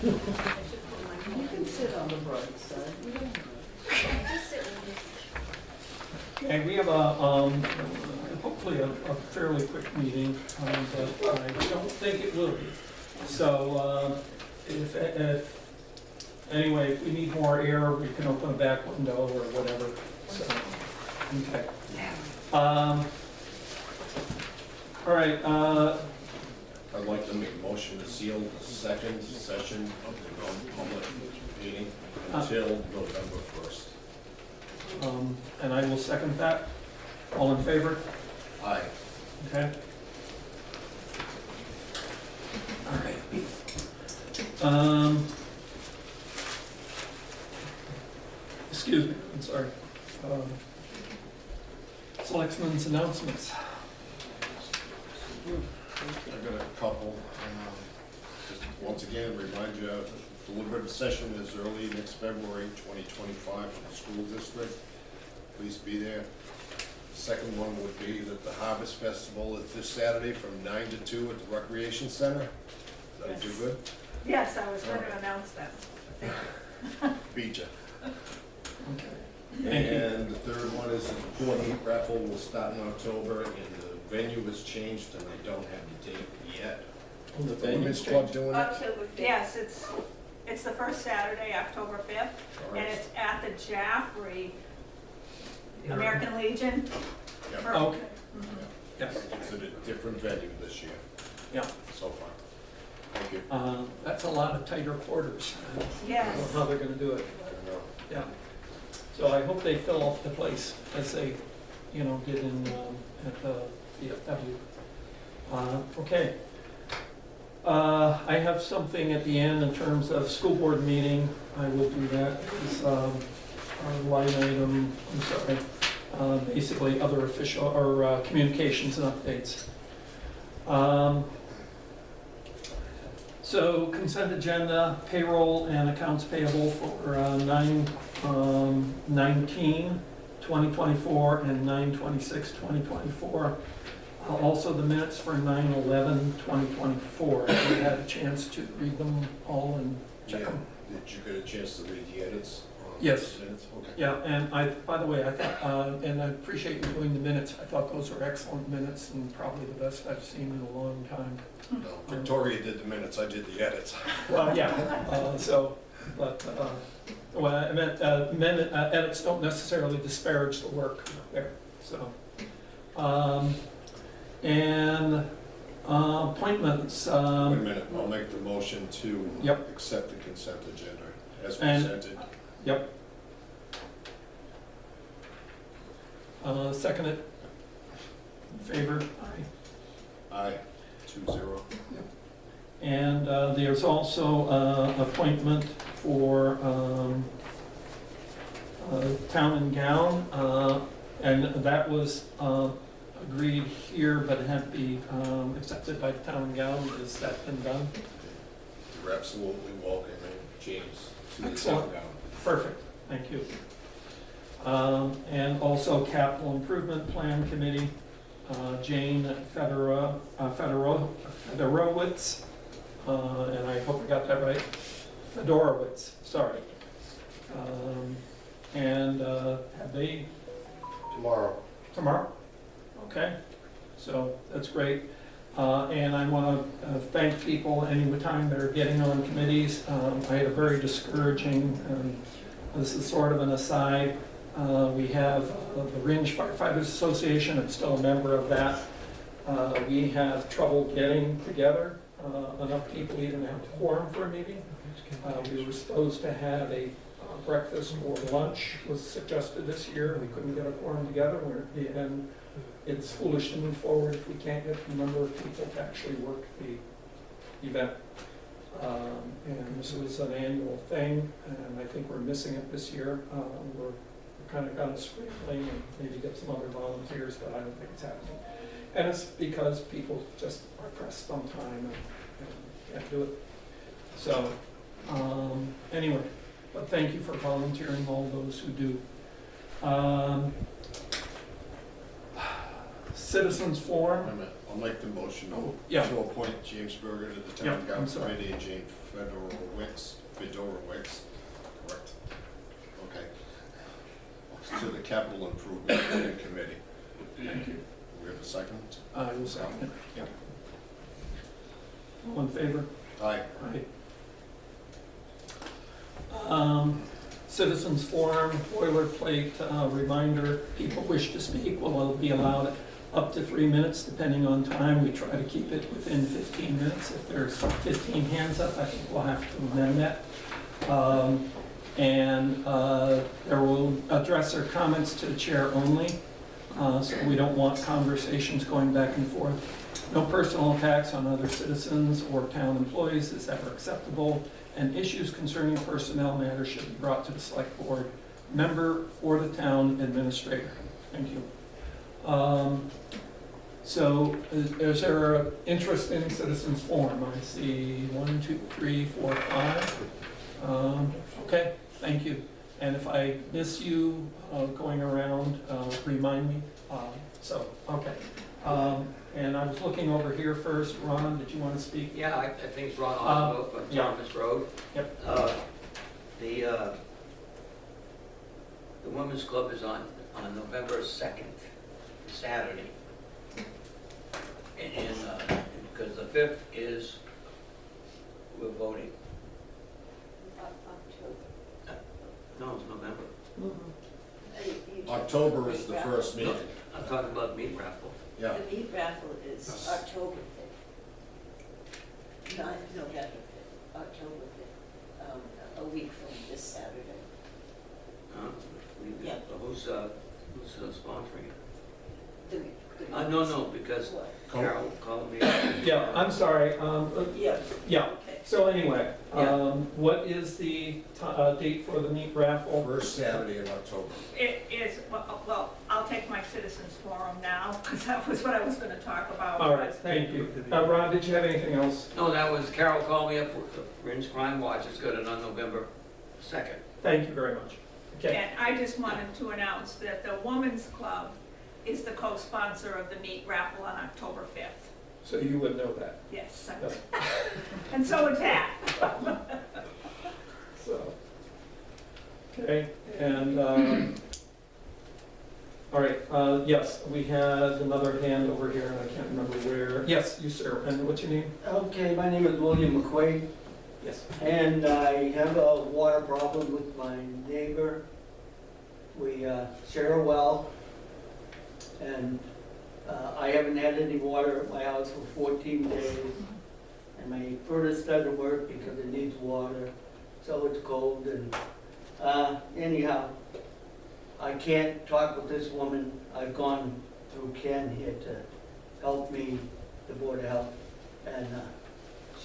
You can sit on the bright side. You don't have Okay, we have hopefully a fairly quick meeting, but I don't think it will be. So, anyway, if we need more air, we can open a back window or whatever. So, okay. All right. I'd like to make a motion to seal the second session of the non-public meeting until November 1st. And I will second that. All in favor? Aye. Okay. All right. Excuse me, I'm sorry. Selectmen's announcements. I've got a couple. Just once again, remind you, the deliberative session is early next February 2025 from the school district. Please be there. Second one would be that the Harvest Festival is this Saturday from 9 to 2 at the Recreation Center. Is that too good? Yes, I was going to announce that. Beat ya. Okay. Thank you. And the third one is the Port Heat raffle will start in October, and the venue has changed, and I don't have the date yet. The The venue's Women's Club changed. doing it? October 5th. Yes, it's the first Saturday, October 5th, All and right. it's at the Jaffrey American Legion. Yeah. Okay. Yes. It's at a different venue this year, Yeah. so far. Thank you. That's a lot of tighter quarters. I don't know Yes. how they're going to do it. I don't know. Yeah. So I hope they fill up the place as they, did in at the VFW. Okay. I have something at the end in terms of school board meeting. I will do that. It's our line item. I'm sorry. Basically, other official or communications and updates. So consent agenda, payroll and accounts payable for 9/19/2024 and 9/26/2024. Also the minutes for 9/11/2024. Have you had a chance to read them all and check Yeah. them? Did you get a chance to read the edits? on Yes. the minutes? Okay. Yeah, and by the way, I thought, and I appreciate you doing the minutes. I thought those were excellent minutes and probably the best I've seen in a long time. No, Victoria did the minutes, I did the edits. Well, yeah, well, I meant, edits don't necessarily disparage the work there, so. And appointments. Wait a minute, I'll make the motion to Yep. accept the consent agenda as And- presented. Yep. Second it. In favor? Aye. Aye, 2-0. And there's also appointment for town and gown, and that was agreed here, but it had to be accepted by the town and gown. Has that been done? You're absolutely welcome, James, to the Excellent. town gown. Perfect, thank you. And also capital improvement plan committee, Jane Fedorowicz, and I hope I got that right, Fedorowicz, sorry. And have they, Tomorrow. tomorrow? Okay, so that's great. And I want to thank people any time that are getting on committees. I had a very discouraging, and this is sort of an aside, we have the Rindge Firefighters Association. I'm still a member of that. We have trouble getting together, enough people even to have a quorum for a meeting. We were supposed to have a breakfast or lunch was suggested this year. We couldn't get a quorum together, and it's foolish to move forward if we can't get the number of people to actually work the event. And this was an annual thing, and I think we're missing it this year. We're kind of scrambling and maybe get some other volunteers, but I don't think it's happening. And it's because people just are pressed on time and can't do it. So, anyway, but thank you for volunteering, all those who do. Citizens Wait a Forum. minute, I'll make the motion Oh, yeah. to appoint James Berger to the Yeah, town I'm government sorry. committee and James Fedorowicz, correct? Okay. To the capital improvement planning committee. Thank you. We have a second? I will second it. Yeah. All in favor? Aye. Aye. Citizens forum, boilerplate reminder, people wish to speak will be allowed up to 3 minutes depending on time. We try to keep it within 15 minutes. If there's 15 hands up, I think we'll have to amend that. There will address our comments to the chair only, so we don't want conversations going back and forth. No personal attacks on other citizens or town employees is ever acceptable, and issues concerning personnel matters should be brought to the select board member or the town administrator. Thank you. So is there an interest in citizens forum? I see 1, 2, 3, 4, 5. Okay, thank you. And if I miss you going around, remind me. Okay. And I was looking over here first. Ron, did you want to speak? Yeah, I think it's Ron Oswald from yeah. Thomas Road. Yep. The Women's Club is on November 2nd, Saturday. And because the 5th is, we're voting. No, it's November. October is the first meeting. I'm talking about meat raffle. Yeah. The meat raffle is October 5th. Not November 5th, October 5th, a week from this Saturday. Yeah. Who's sponsoring it? The No, because What? Carol called me. Yeah, I'm sorry. Yeah. Yeah. Okay. So anyway, Yeah. what is the date for the meat raffle? First Saturday in October. It is, well, I'll take my citizens forum now, because that was what I was gonna talk about. All right, thank you. Ron, did you have anything else? No, that was, Carol called me up, Rindge Crime Watch is good on November 2nd. Thank you very much. Okay. And I just wanted to announce that the Women's Club is the co-sponsor of the meat raffle on October 5th. So you would know that. Yes, Yes. and so is that. So, okay, and, all right, yes, we had another hand over here, and I can't remember where. Yes, you, sir, and what's your name? Okay, my name is William McQuaid, Yes. and I have a water problem with my neighbor. We share a well, and I haven't had any water at my house for 14 days, and my furnace doesn't work because it needs water, so it's cold, and anyhow, I can't talk with this woman. I've gone through Ken here to help me, the Board of Health, and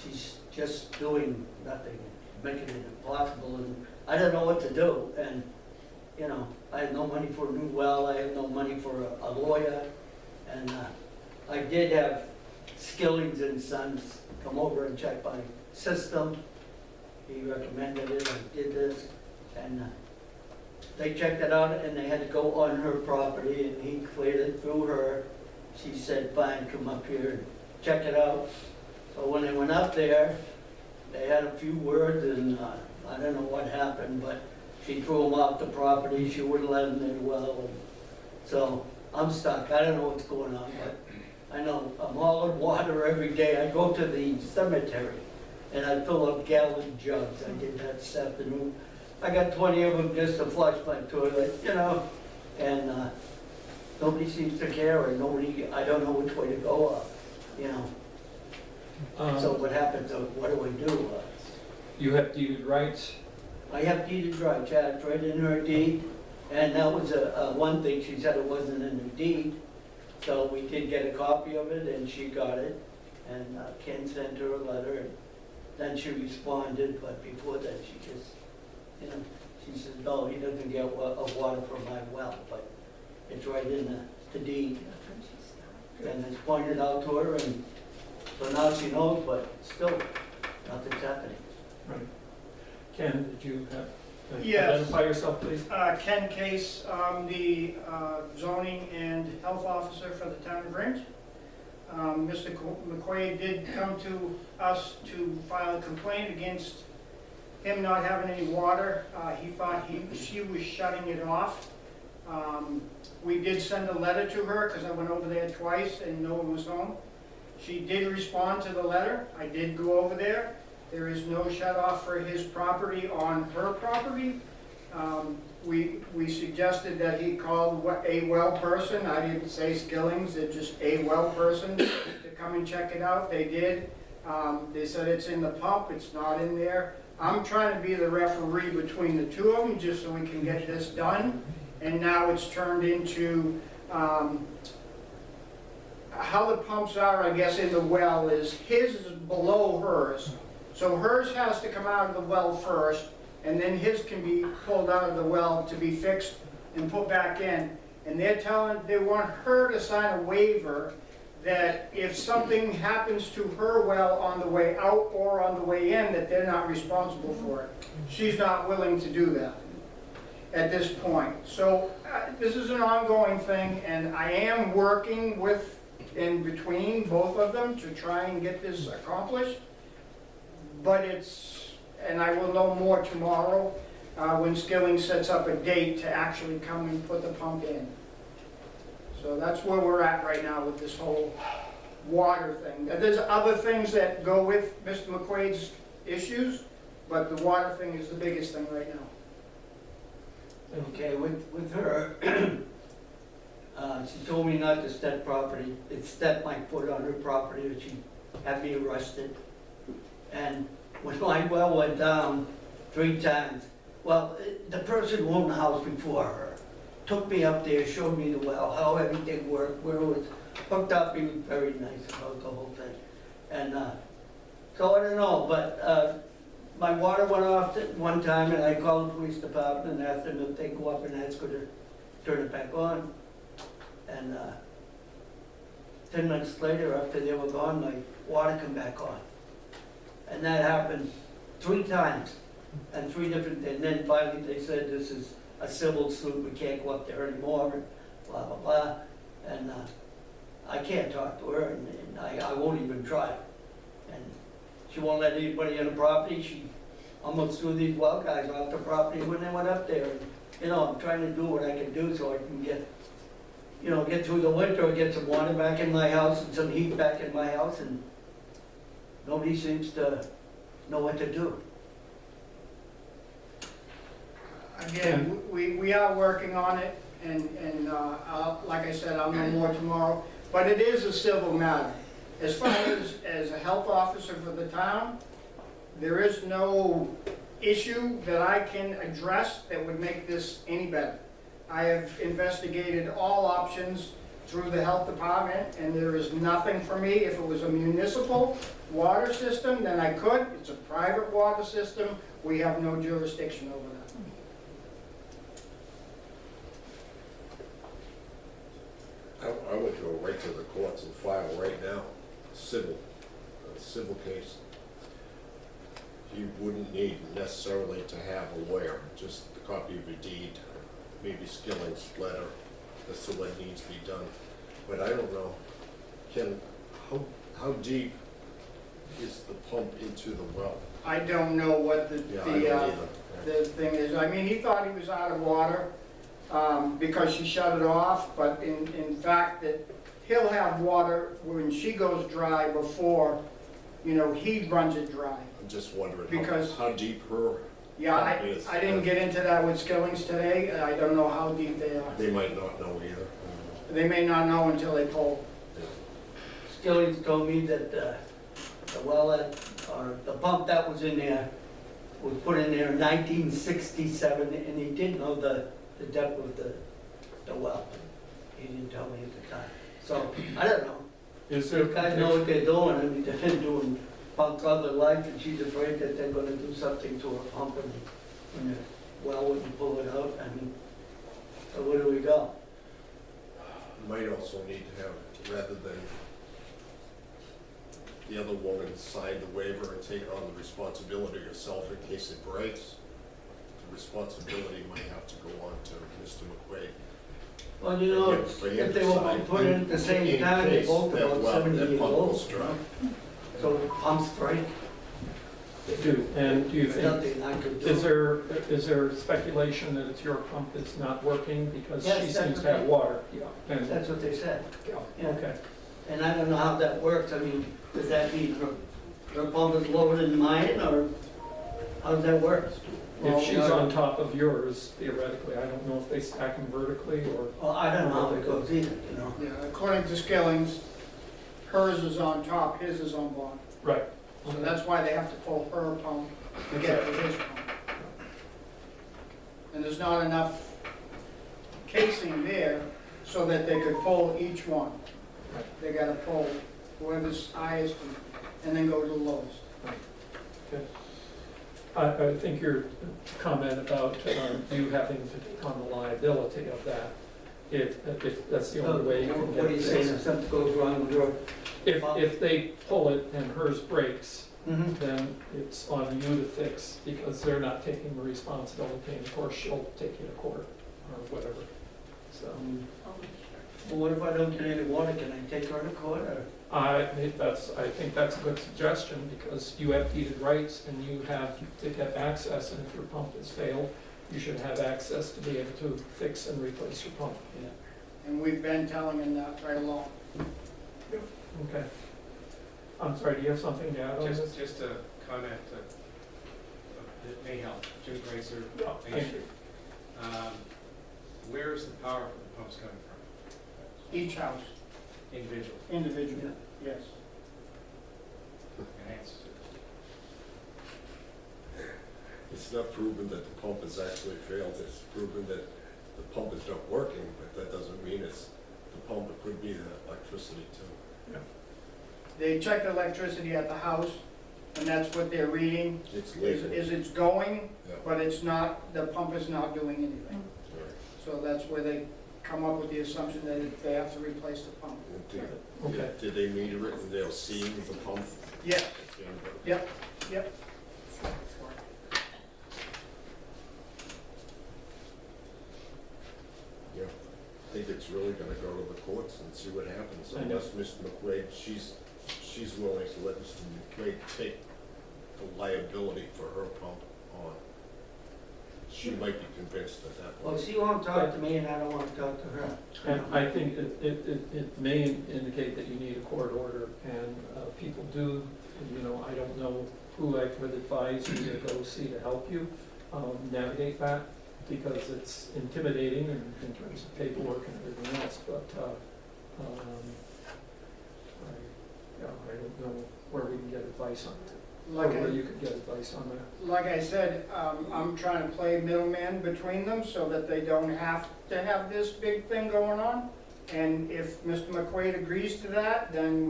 she's just doing nothing, making it impossible, and I don't know what to do. And you know, I have no money for a new well, I have no money for a lawyer, and I did have Skillings and Sons come over and check my system. He recommended it, I did this, and they checked it out, and they had to go on her property, and he cleared it through her. She said, fine, come up here and check it out. So when they went up there, they had a few words, and I don't know what happened, but she threw them off the property. She wouldn't let them in well. And so I'm stuck. I don't know what's going on, but I know I'm hauling water every day. I go to the cemetery and I fill up gallon jugs. I did that this afternoon. I got 20 of them just to flush my toilet, you know, and nobody seems to care, or nobody, I don't know which way to go, you know. So what happens, what do I do? You have deeded rights? I have deeded rights, yeah, it's right in her deed, and that was one thing, she said it wasn't in the deed, so we did get a copy of it, and she got it, and Ken sent her a letter, and then she responded, but before that, she just, you know, she said, no, he doesn't get water from my well, but it's right in the deed, and it's pointed out to her, and so now she knows, but still, nothing's happening. Right. Ken, did you have, Yes. identify yourself, please? Ken Case, I'm the zoning and health officer for the town of Rindge. Mr. McQuaid did come to us to file a complaint against him not having any water. He thought she was shutting it off. We did send a letter to her because I went over there twice and no one was home. She did respond to the letter. I did go over there. There is no shut off for his property on her property. We suggested that he call a well person. I didn't say Skillings, it's just a well person to come and check it out. They did. They said it's in the pump, it's not in there. I'm trying to be the referee between the two of them just so we can get this done. And now it's turned into, how the pumps are, I guess, in the well is, his is below hers. So hers has to come out of the well first, and then his can be pulled out of the well to be fixed and put back in. And they want her to sign a waiver that if something happens to her well on the way out or on the way in, that they're not responsible for it. She's not willing to do that at this point. So this is an ongoing thing, and I am working in between both of them to try and get this accomplished. But and I will know more tomorrow when Skilling sets up a date to actually come and put the pump in. So that's where we're at right now with this whole water thing. There's other things that go with Mr. McQuaid's issues, but the water thing is the biggest thing right now. Okay, with her, she told me not to step my foot on her property, or she had me arrested. And when my well went down 3 times, well, the person who owned the house before her took me up there, showed me the well, how everything worked, where it was hooked up. He was very nice about the whole thing. And so I don't know, but my water went off one time, and I called the police department and asked them if they go up and ask her to turn it back on. And 10 minutes later, after they were gone, my water came back on. And that happened 3 times, and 3 different, and then finally they said this is a civil suit, we can't go up there anymore, and blah, blah, blah. And I can't talk to her, and I won't even try. And she won't let anybody on the property. She almost threw these well guys off the property when they went up there. And, you know, I'm trying to do what I can do so I can get through the winter, or get some water back in my house and some heat back in my house, and nobody seems to know what to do. Again, we are working on it, and like I said, I'll know more tomorrow. But it is a civil matter. As far as a health officer for the town, there is no issue that I can address that would make this any better. I have investigated all options through the health department, and there is nothing for me. If it was a municipal water system, then I could. It's a private water system. We have no jurisdiction over that. I would go right to the courts and file right now, a civil case. You wouldn't need necessarily to have a lawyer, just a copy of a deed, maybe Skilling's letter, as to what needs to be done. But I don't know, how deep is the pump into the well? I don't know what the thing is. I mean, he thought he was out of water because she shut it off, but in fact that he'll have water when she goes dry before, you know, he runs it dry. I'm just wondering Because how deep her Yeah, pump is. I didn't get into that with Skillings today. I don't know how deep they are. They might not know either. They may not know until they pull. Skillings told me that the well, or the pump that was in there was put in there in 1967, and he didn't know the depth of the well. He didn't tell me at the time. So, I don't know. Is there These guys know what they're doing. I mean, they've been doing pumps all their life, and she's afraid that they're gonna do something to her pump when the well wouldn't pull it out. I mean, so where do we go? Might also need to have, rather than the other woman sign the waiver and take on the responsibility yourself in case it breaks, the responsibility might have to go on to Mr. McQuaid. Well, you know, For him if they to were sign, put in at the same time, they're both that about well, 70 that years pump will old. strike. So pumps break, Do, and do you there's think, nothing I could do. is there speculation that it's your pump that's not working because Yes, she that's seems to what have they- water? Yeah. And, That's what they said. Yeah. okay. And I don't know how that works. I mean, does that mean her pump is lower than mine, or how does that work? If she's on top of yours, theoretically, I don't know if they stack them vertically or, Well, I don't know how it goes either, you know? Yeah, according to Skilling's, hers is on top, his is on bottom. right. So that's why they have to pull her pump to get to his pump. And there's not enough casing there so that they could pull each one. They gotta pull whoever's highest and then go to the lowest. I think your comment about you having to take on the liability of that, if that's the only way you can What get are you it saying, fixed. if something goes wrong with her? If they pull it and hers breaks, Mhm. then it's on you to fix because they're not taking the responsibility. And of course, she'll take you to court or whatever. So Well, what if I don't get any water, can I take her to court, or? I think that's a good suggestion because you have deeded rights and you have to get access. And if your pump has failed, you should have access to be able to fix and replace your pump. And we've been telling him that right along. Okay. I'm sorry, do you have something to add on this? Just a comment that may help. Jim Grazer, No, thank you. where is the power for the pumps coming from? Each house, Individual. individually, yes. Enhances it. It's not proven that the pump has actually failed, it's proven that the pump is not working, but that doesn't mean it's the pump, it could be the electricity too. They check the electricity at the house, and that's what they're reading, It's is legal. it's going, Yeah. but it's not, the pump is not doing anything. Right. So that's where they come up with the assumption that they have to replace the pump. And Okay. did they meter it and they'll see the pump? Yeah, at the end of it? yep. Yeah, I think it's really gonna go to the courts and see what happens, I know. unless Mr. McQuaid, she's willing to let Mr. McQuaid take the liability for her pump on. She might be convinced at that Well, point. she won't talk to me, and I don't want to talk to her. And I think it may indicate that you need a court order, and people do, you know, I don't know who I would advise you to go see to help you navigate that, because it's intimidating in terms of paperwork and everything else, but I don't know where we can get advice on it, or Like where I, you could get advice on that. like I said, I'm trying to play middleman between them so that they don't have to have this big thing going on. And if Mr. McQuaid agrees to that, then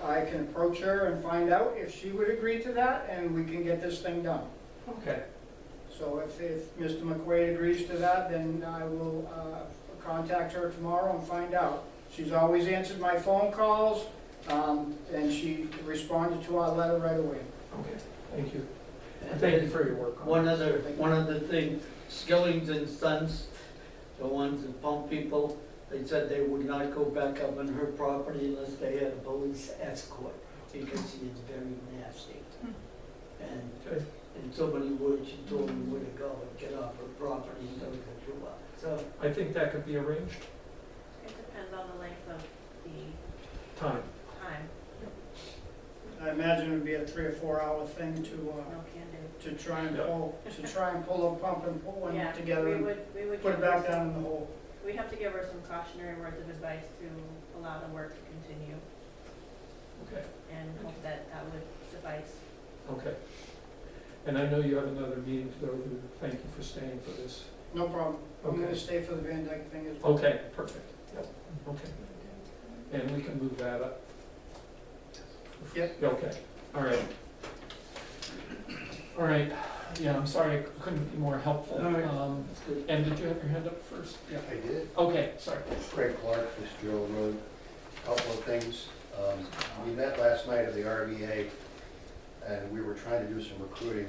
I can approach her and find out if she would agree to that, and we can get this thing done. Okay, So if Mr. McQuaid agrees to that, then I will contact her tomorrow and find out. She's always answered my phone calls, and she responded to our letter right away. okay, thank you. And Thank you for your work on it. One other thing, Skilling's and Sons, the ones that pump people, they said they would not go back up on her property unless they had a police escort, because she is very nasty. And Okay. in so many words, she told me where to go and get off her property and don't go through her. So, I think that could be arranged, It depends on the length of the time. time, I imagine it would be a 3 or 4 hour thing no can do. to try and pull a pump and pull one Yeah, together we and would put give it back her down in some, the hole. we have to give her some cautionary words of advice to allow the work to continue Okay, and hope that that would suffice. okay. And I know you have another meeting to go to. Thank you for staying for this. No problem. I'm Okay. gonna stay for the Van Dyke thing as well. Okay, perfect. Yep, okay. And we can move that up. Yep. Okay, all right. All right, yeah, I'm sorry, I couldn't be more helpful. All right. That's good. And did you have your hand up first? Yeah. I did. Okay, sorry. Craig Clark, Fitzgerald Road. Couple of things. We met last night at the RVA, and we were trying to do some recruiting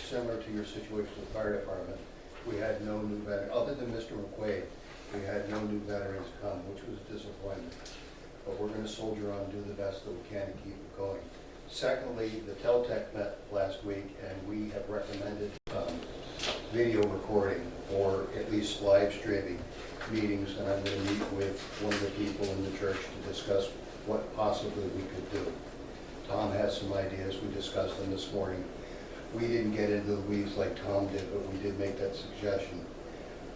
similar to your situation with the fire department. We had no new veteran, other than Mr. McQuaid. We had no new veterans come, which was a disappointment. But we're gonna soldier on, do the best that we can and keep it going. Secondly, the Teltech met last week, and we have recommended video recording or at least live streaming meetings, and I'm going to meet with one of the people in the church to discuss what possibly we could do. Tom has some ideas, we discussed them this morning. We didn't get into the weeds like Tom did, but we did make that suggestion.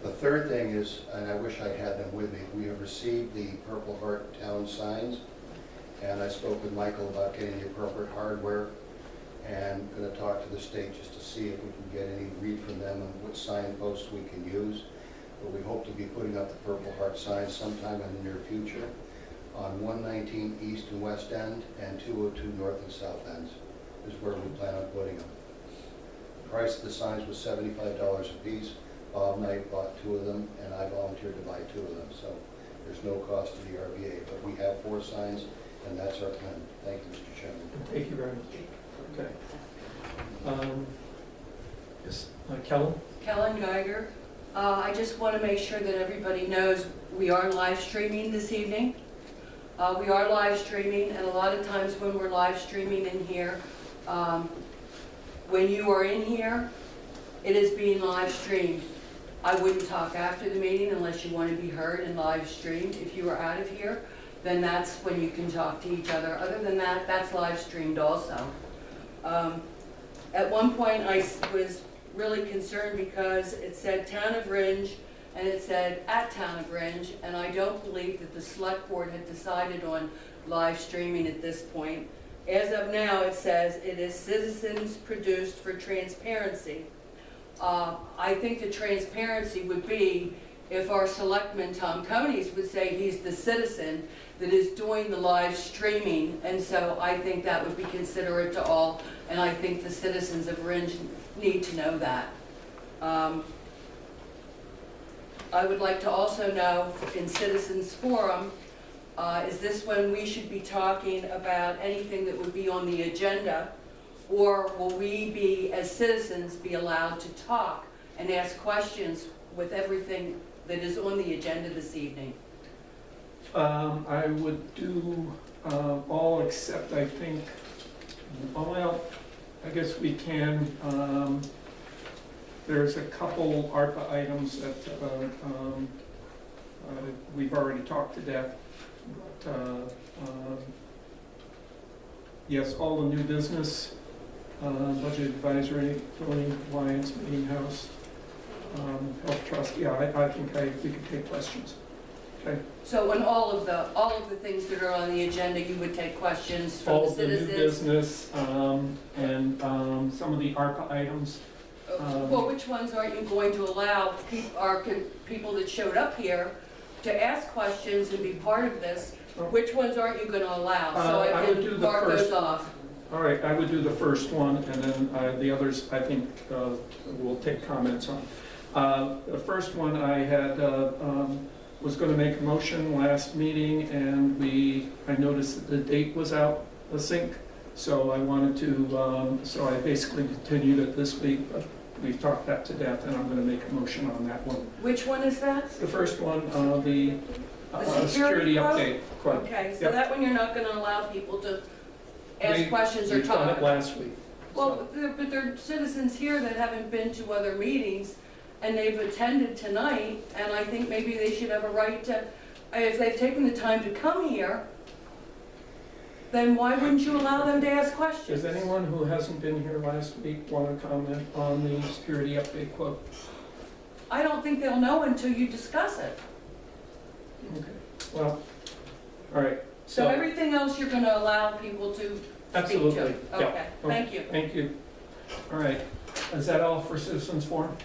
The third thing is, and I wish I had them with me, we have received the Purple Heart Town signs, and I spoke with Michael about getting the appropriate hardware, and going to talk to the state just to see if we can get any read from them on what signposts we can use. But we hope to be putting up the Purple Heart signs sometime in the near future on 119 East and West End and 202 North and South Ends is where we plan on putting them. The price of the signs was $75 a piece. Bob and I bought 2 of them, and I volunteered to buy 2 of them, so there's no cost to the RVA. But we have 4 signs, and that's our plan. Thank you, Mr. Chairman. Thank you very much. Okay. Yes, Kellen? Kellen Geiger. I just want to make sure that everybody knows we are live streaming this evening. We are live streaming, and a lot of times when we're live streaming in here, when you are in here, it is being live streamed. I wouldn't talk after the meeting unless you want to be heard and live streamed. If you are out of here, then that's when you can talk to each other. Other than that, that's live streamed also. At one point, I was really concerned because it said Town of Rindge and it said at Town of Rindge, and I don't believe that the select board had decided on live streaming at this point. As of now, it says it is citizens produced for transparency. I think the transparency would be if our selectman, Tom Conies, would say he's the citizen that is doing the live streaming, and so I think that would be considerate to all, and I think the citizens of Rindge need to know that. I would like to also know, in Citizens Forum, is this when we should be talking about anything that would be on the agenda, or will we be, as citizens, be allowed to talk and ask questions with everything that is on the agenda this evening? I would do all except, I think, well, I guess we can. There's a couple ARPA items that we've already talked to death. But, yes, all the new business, budget advisory, building alliance, meeting house, health trust. Yeah, I think we could take questions. Okay. So on all of the things that are on the agenda, you would take questions from All the the new citizens? business and some of the ARPA items. Well, which ones aren't you going to allow people that showed up here to ask questions and be part of this? Which ones aren't you going to allow? So I would do can the mark first. those off. All right, I would do the first one, and then the others, I think, we'll take comments on. The first one I had was going to make a motion last meeting, and I noticed that the date was out of sync, so I wanted to, so I basically continued it this week, but we've talked that to death, and I'm going to make a motion on that one. Which one is that? The first one, the security quote? update quote. Okay, so Yep. that one you're not going to allow people to ask questions or We've done talk? it last week. Well, but there are citizens here that haven't been to other meetings, and they've attended tonight, and I think maybe they should have a right to, if they've taken the time to come here, then why wouldn't you allow them to ask questions? Does anyone who hasn't been here last week want to comment on the security update quote? I don't think they'll know until you discuss it. Okay, well, all right. So everything else you're going to allow people to speak to? Absolutely, yeah. Okay, thank you. Thank you. All right, is that all for Citizens Forum?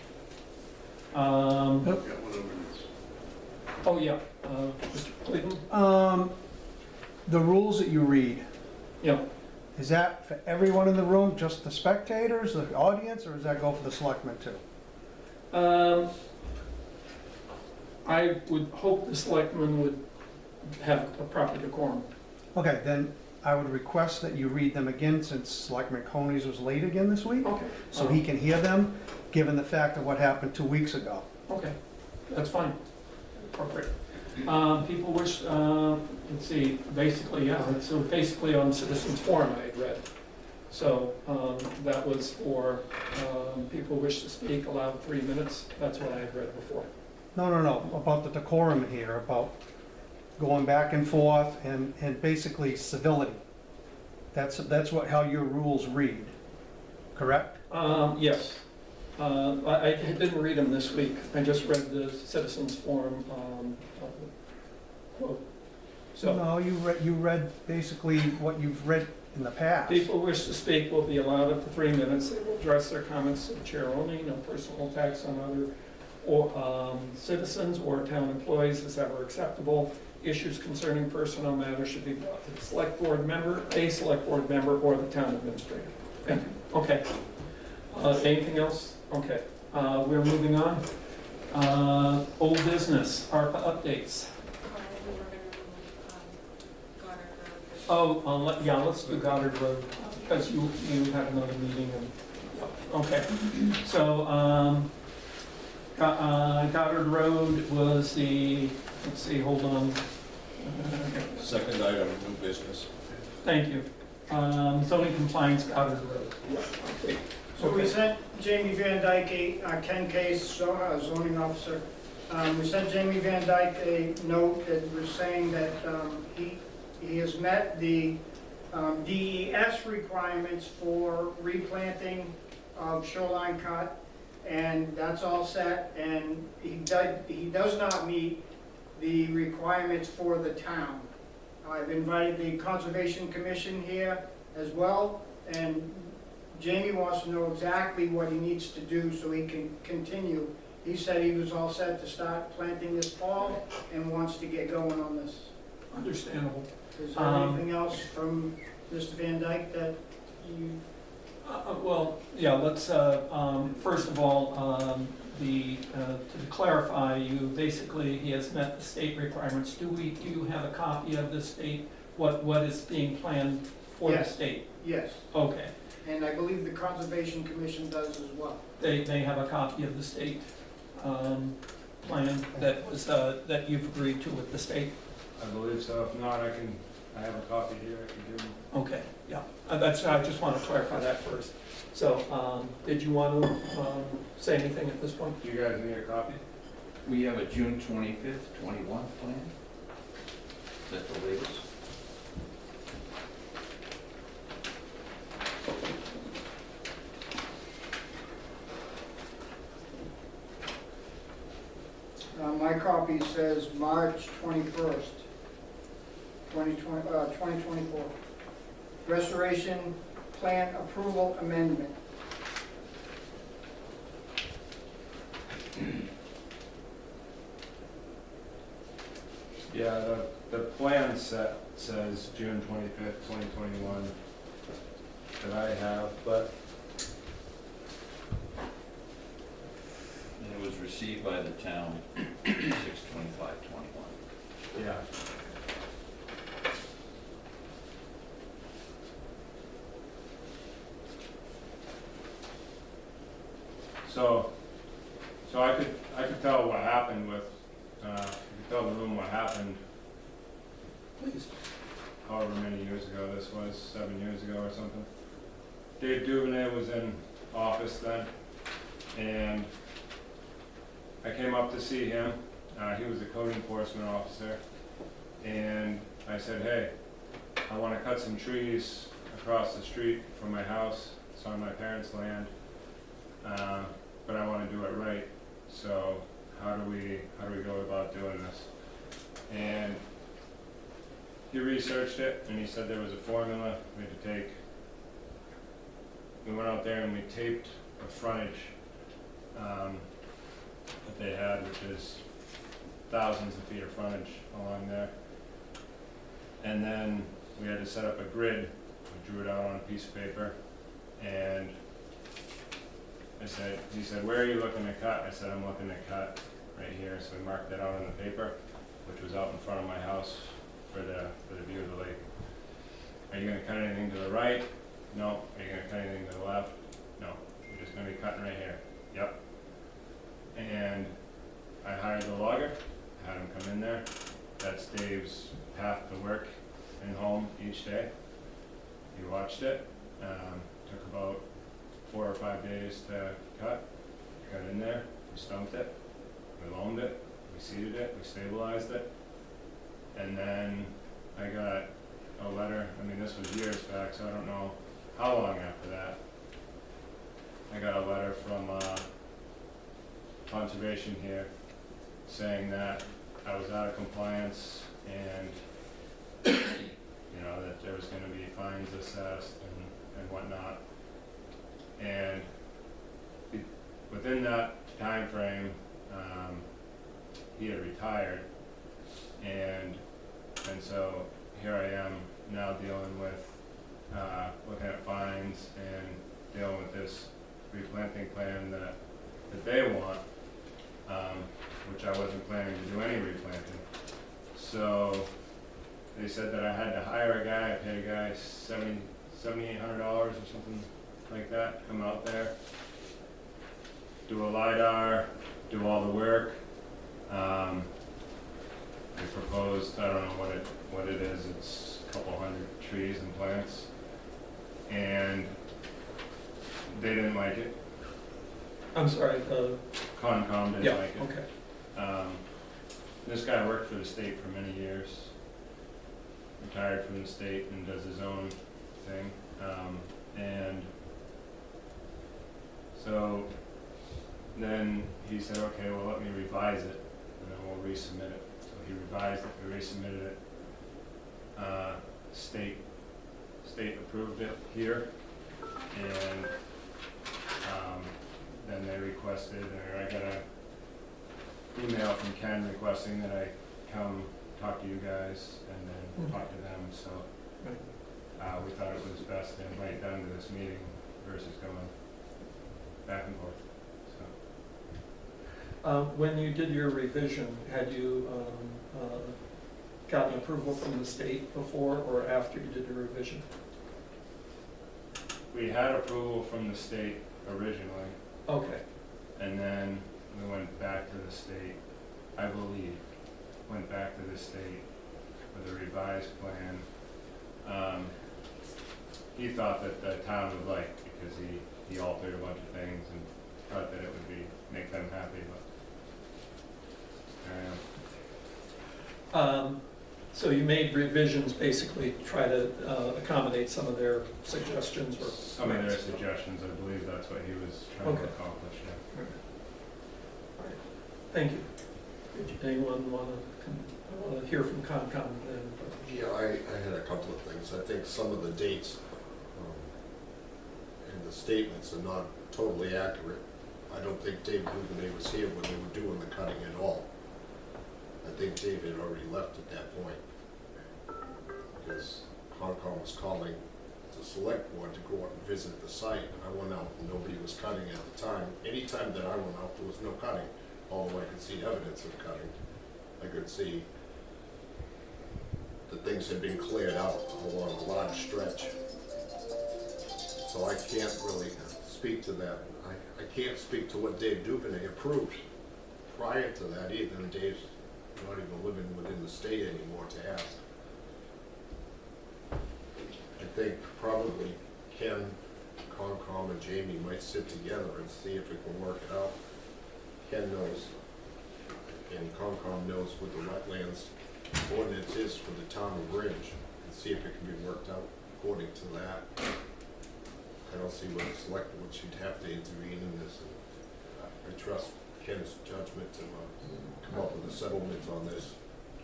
Yeah, whatever it is. Oh, yeah, Mr. Cleveland? The rules that you read, Yeah. is that for everyone in the room, just the spectators, the audience, or does that go for the selectmen too? I would hope the selectmen would have a proper decorum. Okay, then I would request that you read them again, since Selectman Conies was late again this week, Okay. so he can hear them, given the fact of what happened 2 weeks ago. Okay, that's fine. appropriate. People wish, let's see, basically, yeah, so basically on citizens forum I had read. So that was for people wish to speak, allowed 3 minutes. That's what I had read before. No, about the decorum here, about going back and forth and basically civility. That's how your rules read, correct? Yes. I didn't read them this week. I just read the citizens forum quote. So No, you read basically what you've read in the past. people who wish to speak will be allowed up to 3 minutes. They will address their comments to the chair only. No personal attacks on other or citizens or town employees is ever acceptable. Issues concerning personnel matters should be brought to the select board member, a select board member, or the town administrator. Thank you. Okay. Anything else? Okay. We're moving on. Old business, ARPA updates. We were gonna remove, Goddard Road. Oh, let's do Goddard Road, because you have another meeting. Okay. So, Goddard Road was the, let's see, hold on. Second item, new business. Thank you. Zoning compliance Goddard Road. Okay. So we sent Jamie Van Dyke, Ken Case, zoning officer. We sent Jamie Van Dyke a note that was saying that he has met the DES requirements for replanting of shoreline cut, and that's all set, and he does not meet the requirements for the town. I've invited the Conservation Commission here as well, and Jamie wants to know exactly what he needs to do so he can continue. He said he was all set to start planting this fall and wants to get going on this. Understandable. Is there anything else from Mr. Van Dyke that you... Well, yeah, let's, first of all, to clarify, he has met the state requirements. Do you have a copy of the state, what is being planned for the state? Yes. Okay. And I believe the Conservation Commission does as well. They have a copy of the state plan that you've agreed to with the state? I believe so. If not, I have a copy here I can give them. Okay, yeah. I just want to clarify that first. So, did you want to say anything at this point? Do you guys need a copy? We have a June 25th, 21 plan. Is that the latest? My copy says March 21st, 2024. Restoration Plan Approval Amendment. Yeah, the plan set says June 25th, 2021 that I have, but And it was received by the town 6/25/21. yeah. So I could tell what happened with, I could tell the room what happened Please. however many years ago this was, 7 years ago or something. Dave Duvernay was in office then, and I came up to see him. He was a code enforcement officer, and I said, hey, I want to cut some trees across the street from my house. It's on my parents' land, but I want to do it right. So how do we go about doing this? And he researched it, and he said there was a formula we had to take. We went out there and we taped the frontage that they had, which is thousands of feet of frontage along there. And then we had to set up a grid. We drew it out on a piece of paper, and he said, where are you looking to cut? I said, I'm looking to cut right here. So we marked that out on the paper, which was out in front of my house for the view of the lake. Are you going to cut anything to the right? No. Are you going to cut anything to the left? No. You're just going to be cutting right here. Yep. And I hired the logger, had him come in there. That's Dave's path to work and home each day. He watched it, took about 4 or 5 days to cut. Got in there, we stumped it, we loamed it, we seeded it, we stabilized it. And then I got a letter, I mean, this was years back, so I don't know how long after that. I got a letter from Conservation here saying that I was out of compliance and, you know, that there was gonna be fines assessed and whatnot. And within that time frame, he had retired, and so here I am now dealing with looking at fines and dealing with this replanting plan that they want, which I wasn't planning to do any replanting. So they said that I had to hire a guy. I paid a guy $7,800 or something like that, come out there, do a LiDAR, do all the work. They proposed, I don't know what it is, it's a couple hundred trees and plants, and they didn't like it. I'm sorry, Concom didn't yeah, like it. okay. This guy worked for the state for many years, retired from the state and does his own thing. And so then he said, okay, well, let me revise it, and then we'll resubmit it. So he revised it, we resubmitted it. State approved it here, and then they requested, or I got an email from Ken requesting that I come talk to you guys and then talk to them, so we thought it was best to invite them to this meeting versus going back and forth, so. When you did your revision, had you gotten approval from the state before or after you did your revision? We had approval from the state originally, Okay. and then we went back to the state, I believe, went back to the state with a revised plan. He thought that the town would like, because he altered a bunch of things and thought that it would make them happy, but I am. So you made revisions, basically try to accommodate some of their suggestions or? Some of their suggestions, I believe that's what he was trying to accomplish, yeah. All right. Thank you. Did anyone want to hear from Concom then? Yeah, I had a couple of things. I think some of the dates and the statements are not totally accurate. I don't think Dave Duvernay was here when they were doing the cutting at all. I think Dave had already left at that point, because Concom was calling the select board to go out and visit the site, and I went out and nobody was cutting at the time. Any time that I went out, there was no cutting, although I could see evidence of cutting. I could see that things had been cleared out along a large stretch. So I can't really speak to that. I can't speak to what Dave Duvernay approved prior to that either, and Dave's not even living within the state anymore to ask. I think probably Ken, Concom, and Jamie might sit together and see if we can work it out. Ken knows, and Concom knows what the wetlands ordinance is for the town of Rindge, and see if it can be worked out according to that. I don't see what the select board should have to intervene in this. I trust Ken's judgment to come up with a settlement on this,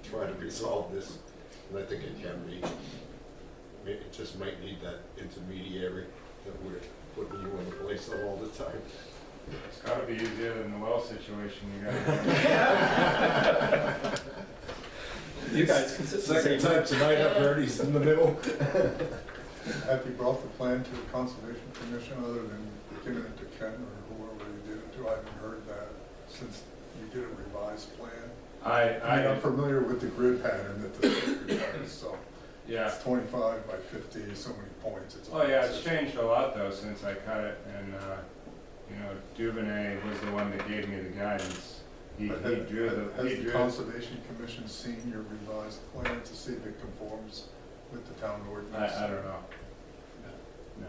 try to resolve this, and I think it can be. It just might need that intermediary that we're putting you in the place of all the time. It's gotta be easier than the well situation you got. You guys can sit. Second time tonight, I've heard he's in the middle. Have you brought the plan to the Conservation Commission other than giving it to Ken or whoever you did it to? I haven't heard that since you did a revised plan. I'm familiar with the grid pattern that the state requires, so. Yeah. It's 25 by 50, so many points. Oh yeah, it's changed a lot though since I cut it, and you know, Duvernay was the one that gave me the guidance He But drew has he the drew, Conservation Commission seen your revised plan to see if it conforms with the town ordinance? I don't know. No.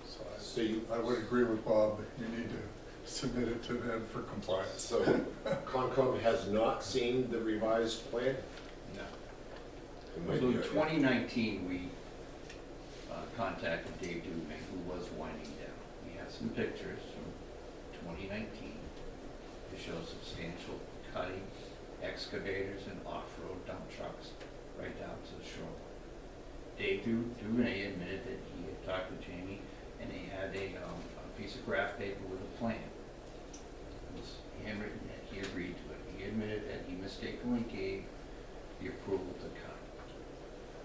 So See, I would agree with Bob, that you need to submit it to them for compliance. so Concom has not seen the revised plan? No. It might So be in 2019, we contacted Dave Dubay, who was winding down. We have some pictures from 2019 to show substantial cutting, excavators, and off-road dump trucks right down to the shore. Dave Dubay admitted that he had talked to Jamie, and they had a piece of graph paper with a plan. It was handwritten, and he agreed to it. He admitted that he mistakenly gave the approval to cut.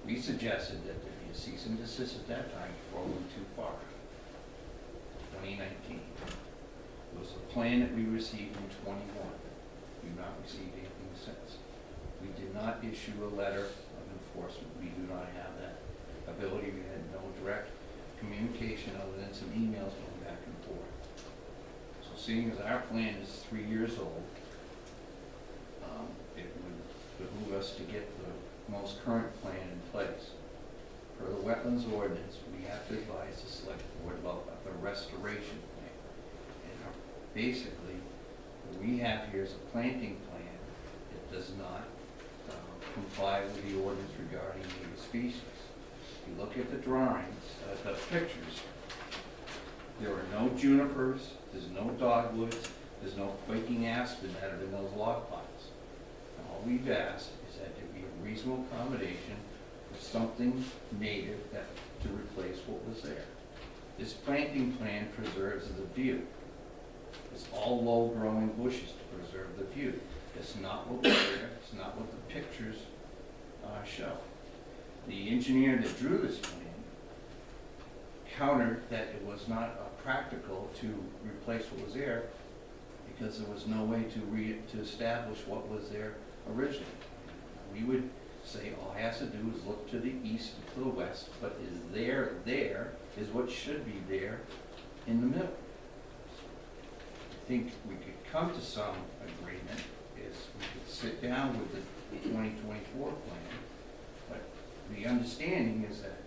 We suggested that there be a cease and desist at that time for going too far. 2019. It was a plan that we received in 21. We've not received anything since. We did not issue a letter of enforcement. We do not have that ability. We had no direct communication other than some emails going back and forth. So seeing as our plan is 3 years old, it would behoove us to get the most current plan in place. For the wetlands ordinance, we have to advise the select board about the restoration plan. And basically, what we have here is a planting plan that does not comply with the ordinance regarding native species. If you look at the drawings, the pictures, there are no junipers, there's no dogwoods, there's no quaking aspen that are in those log piles. And all we've asked is that there be a reasonable accommodation for something native that to replace what was there. This planting plan preserves the view. It's all low-growing bushes to preserve the view. It's not what was there, it's not what the pictures show. The engineer that drew this plan countered that it was not practical to replace what was there because there was no way to establish what was there originally. We would say all it has to do is look to the east and to the west, but is there is what should be there in the middle. I think we could come to some agreement is we could sit down with the 2024 plan, but the understanding is that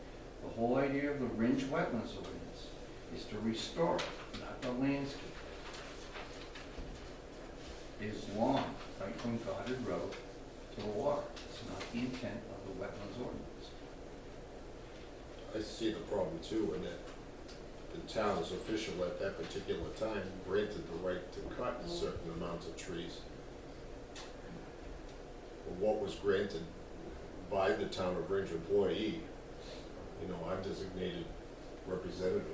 the whole idea of the Rindge Wetlands Ordinance is to restore it, not the landscape. It is long, right from Goddard Road to the water. It's not the intent of the Wetlands Ordinance. I see the problem too, in that the town's official at that particular time granted the right to cut certain amounts of trees. What was granted by the town of Rindge employee, you know, I'm designated representative.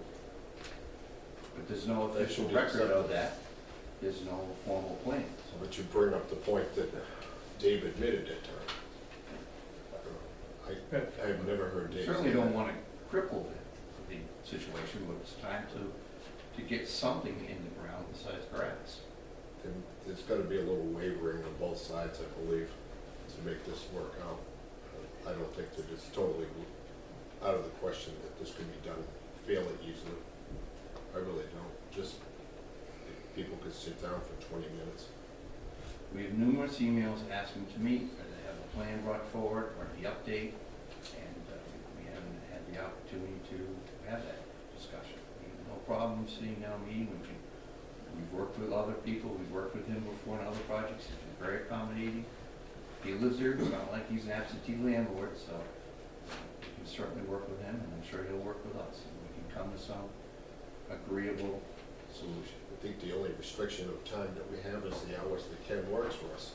But there's no That official should be record of accepted. that. There's no formal plan. So But you bring up the point that Dave admitted at time. I've never heard Dave. certainly say don't that. want to cripple the situation, but it's time to get something in the ground besides grass. And there's gotta be a little wavering on both sides, I believe, to make this work out. I don't think that it's totally out of the question that this could be done fairly easily. I really don't. Just, if people could sit down for 20 minutes. We have numerous emails asking to meet, or to have a plan brought forward, or the update, and we haven't had the opportunity to have that discussion. We have no problem sitting down meeting. We've worked with other people. We've worked with him before on other projects. He's been very accommodating. He lives here. It's not like he's an absentee landlord, so we can certainly work with him, and I'm sure he'll work with us, and we can come to some agreeable solution. I think the only restriction of time that we have is the hours that Ken works for us.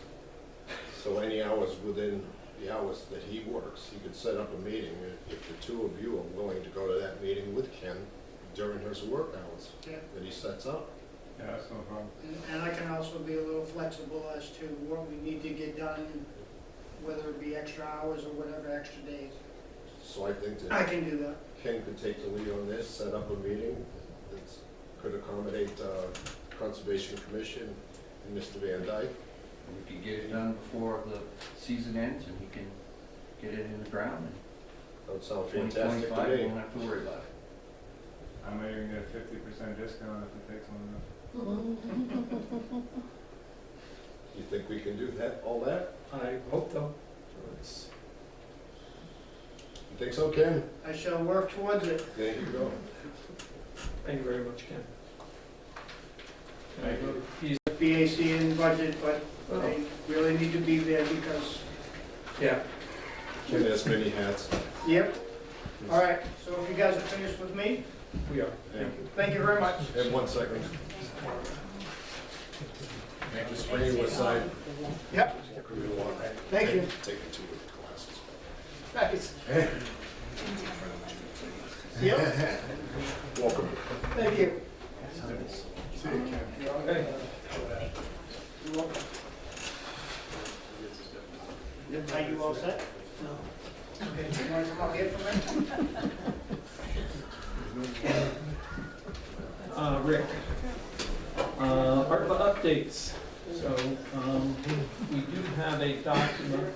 So any hours within the hours that he works, he could set up a meeting if the two of you are willing to go to that meeting with Ken during his work hours Yeah. that he sets up. Yeah, that's no problem. And I can also be a little flexible as to what we need to get done, whether it be extra hours or whatever, extra days. So I think I that can do that. Ken could take the lead on this, set up a meeting that could accommodate Conservation Commission and Mr. Van Dyke. And we could get it done before the season ends, and he can get it in the ground, and That would sound fantastic 2025, to we me. won't have to worry about it. I might even get a 50% discount if it takes long enough. Think so, Ken? I shall work towards it. There you go. Thank you very much, Ken. Can I go to P's? BAC in budget, but they really need to be there because, Yeah. Ken has many hats. yep. All right, so if you guys are finished with me, We are. Yeah. thank you very much. And 1 second. Just bring you aside. Yep, thank you. Take it to the classes. Thanks. Yep, Welcome. thank you. See you, Ken. Okay. Are you all set? No. Okay, you want to come up here for a minute? Rick, ARPA updates. So we do have a document,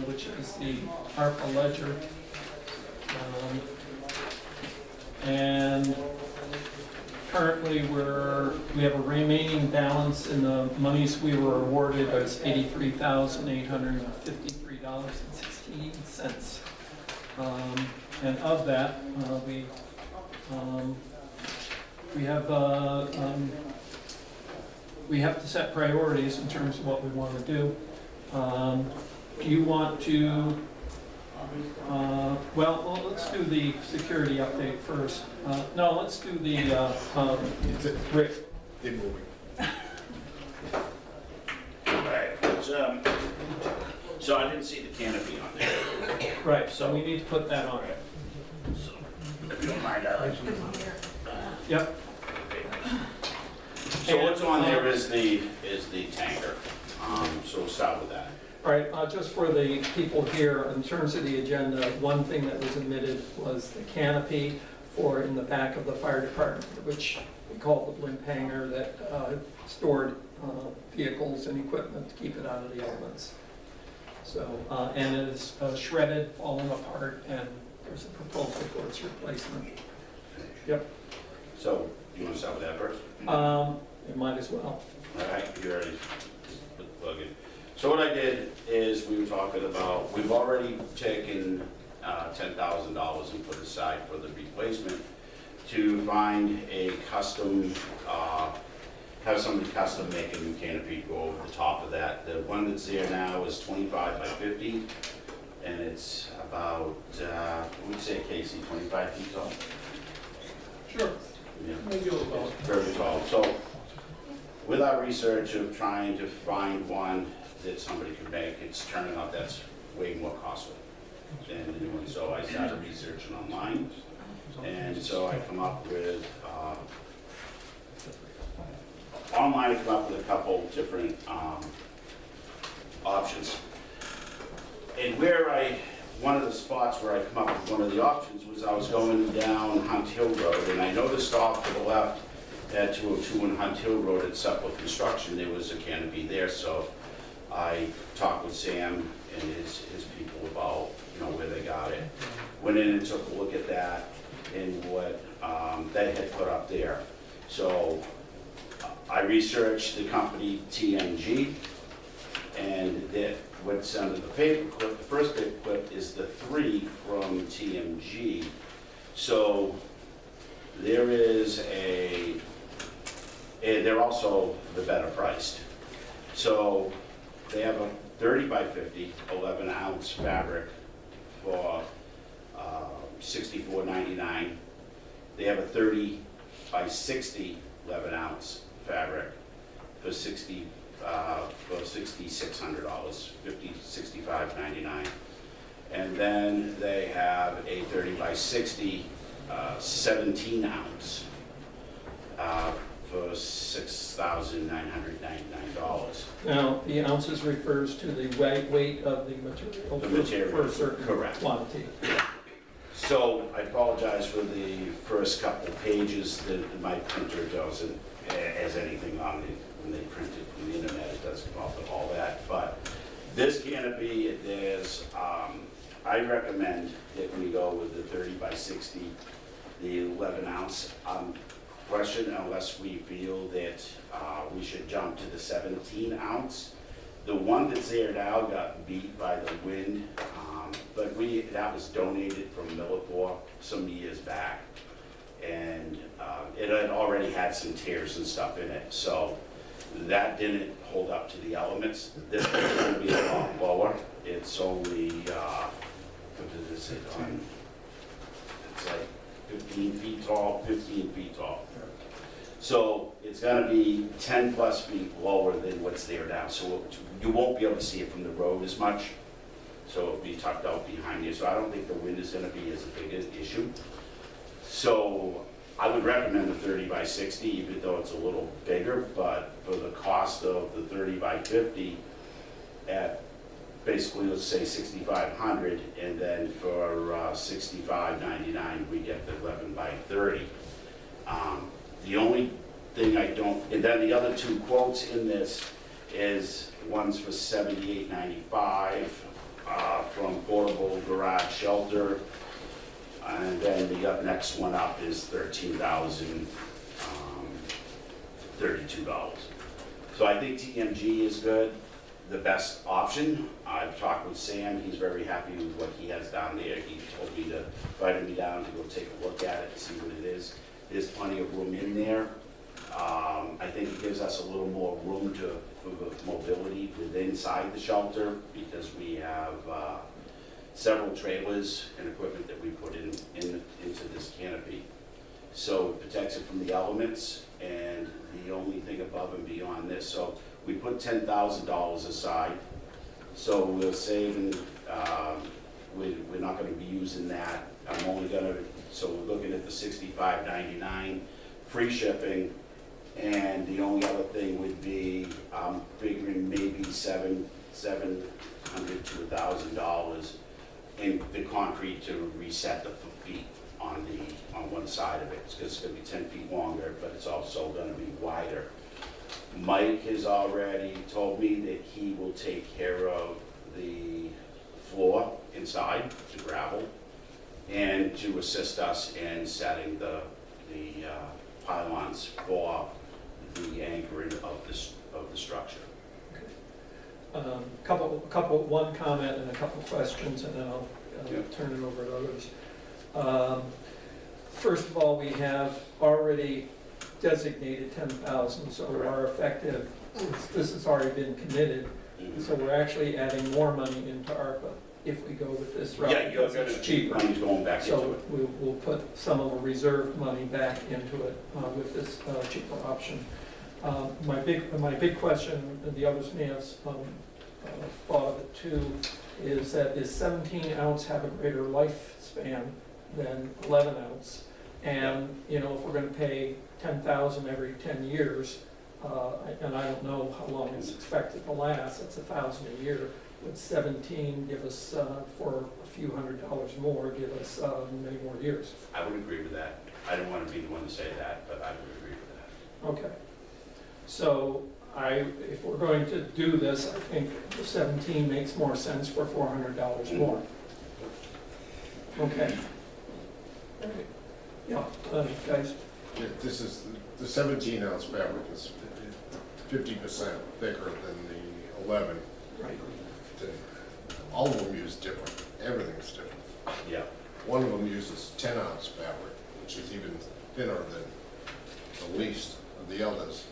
which is the ARPA ledger. And currently we have a remaining balance in the monies we were awarded as $83,853.16. And of that, we have to set priorities in terms of what we want to do. Do you want to, well, let's do the security update first. No, let's do the, Rick. They're moving. Alright, so I didn't see the canopy on there, Right, so we need to put that on. so if you don't mind, I'd like to. Yep. So what's on there is the tanker, so we'll start with that. All right, just for the people here, in terms of the agenda, one thing that was omitted was the canopy for in the back of the fire department, which we call the blimp hangar that stored vehicles and equipment to keep it out of the elements. So, and it is shredded, falling apart, and there's a proposal for its replacement. Yep, So, you want to start with that first? it might as well. Alright, you already put the plug in. So what I did is, we were talking about, we've already taken $10,000 and put aside for the replacement to find a custom, have somebody custom make a new canopy go over the top of that. The one that's there now is 25 by 50, and it's about, what would you say, Casey, 25 feet tall? Sure. Yeah. Maybe a little. Very tall. So with our research of trying to find one that somebody could make, it's turning out that's way more costly than the new one. So I started researching online, and so I come up with, online I come up with a couple different options. And one of the spots where I come up with one of the options was I was going down Hunt Hill Road, and I noticed off to the left at 202 and Hunt Hill Road at Supple Construction, there was a canopy there, so I talked with Sam and his people about, where they got it. Went in and took a look at that and what they had put up there. So I researched the company TMG, and that what's under the paper clip, the first paper clip is the 3 from TMG. So there is they're also the better priced. So they have a 30 by 50, 11 ounce fabric for $64.99. They have a 30 by 60, 11 ounce fabric for $6,600, $65.99. And then they have a 30 by 60, 17 ounce for $6,999. Now, the ounces refers to the weight of the material. The material, for a certain correct. quantity. So I apologize for the first couple of pages that my printer doesn't, as anything on it, when they print it from the internet, it doesn't come up with all that. But this canopy, I recommend that we go with the 30 by 60, the 11 ounce. Question, unless we feel that we should jump to the 17 ounce. The one that's there now got beat by the wind. But that was donated from Millipore some years back. And it had already had some tears and stuff in it, so that didn't hold up to the elements. This one's gonna be a lot lower. It's only, what did it say on? It's like 15 feet tall, 15 feet tall. So it's gonna be 10 plus feet lower than what's there now, so you won't be able to see it from the road as much. So it'll be tucked out behind you, so I don't think the wind is gonna be as big an issue. So I would recommend the 30 by 60, even though it's a little bigger, but for the cost of the 30 by 50 at basically, let's say 6,500, and then for 65.99, we get the 11 by 30. The only thing I don't, and then the other two quotes in this is one's for $78.95 from Portable Garage Shelter, and then the next one up is $13,032. So I think TMG is good, the best option. I've talked with Sam, he's very happy with what he has down there. He told me to, invited me down to go take a look at it and see what it is. There's plenty of room in there. I think it gives us a little more room for mobility within inside the shelter, because we have several trailers and equipment that we put into this canopy. So it protects it from the elements, and the only thing above and beyond this, so we put $10,000 aside, so we're saving, we're not gonna be using that. I'm only gonna, so we're looking at the $65.99, free shipping, and the only other thing would be, I'm figuring maybe $700 to $1,000 in the concrete to reset the feet on one side of it, because it's gonna be 10 feet longer, but it's also gonna be wider. Mike has already told me that he will take care of the floor inside, the gravel, and to assist us in setting the pylons for the anchoring of the structure. One comment and a couple questions, and then I'll turn it over to others. First of all, we have already designated 10,000, so our effective, this has already been committed, so we're actually adding more money into ARPA if we go with this route. Yeah, you're because gonna, it's cheaper. money's going back into So it. we'll put some of the reserved money back into it with this cheaper option. My big question, and the others may have thought of it too, is that is 17 ounce have a greater lifespan than 11 ounce? And, you know, if we're gonna pay 10,000 every 10 years, and I don't know how long it's expected to last, that's $1,000 a year. Would 17 give us, for a few $100s more, give us many more years? I would agree with that. I don't want to be the one to say that, but I would agree with that. Okay. So if we're going to do this, I think the 17 makes more sense for $400 more. Okay. Yeah, guys? Yeah, this is, the 17 ounce fabric is 50% thicker than the 11. Right. All of them use different, everything's different. Yeah. One of them uses 10 ounce fabric, which is even thinner than the least of the others.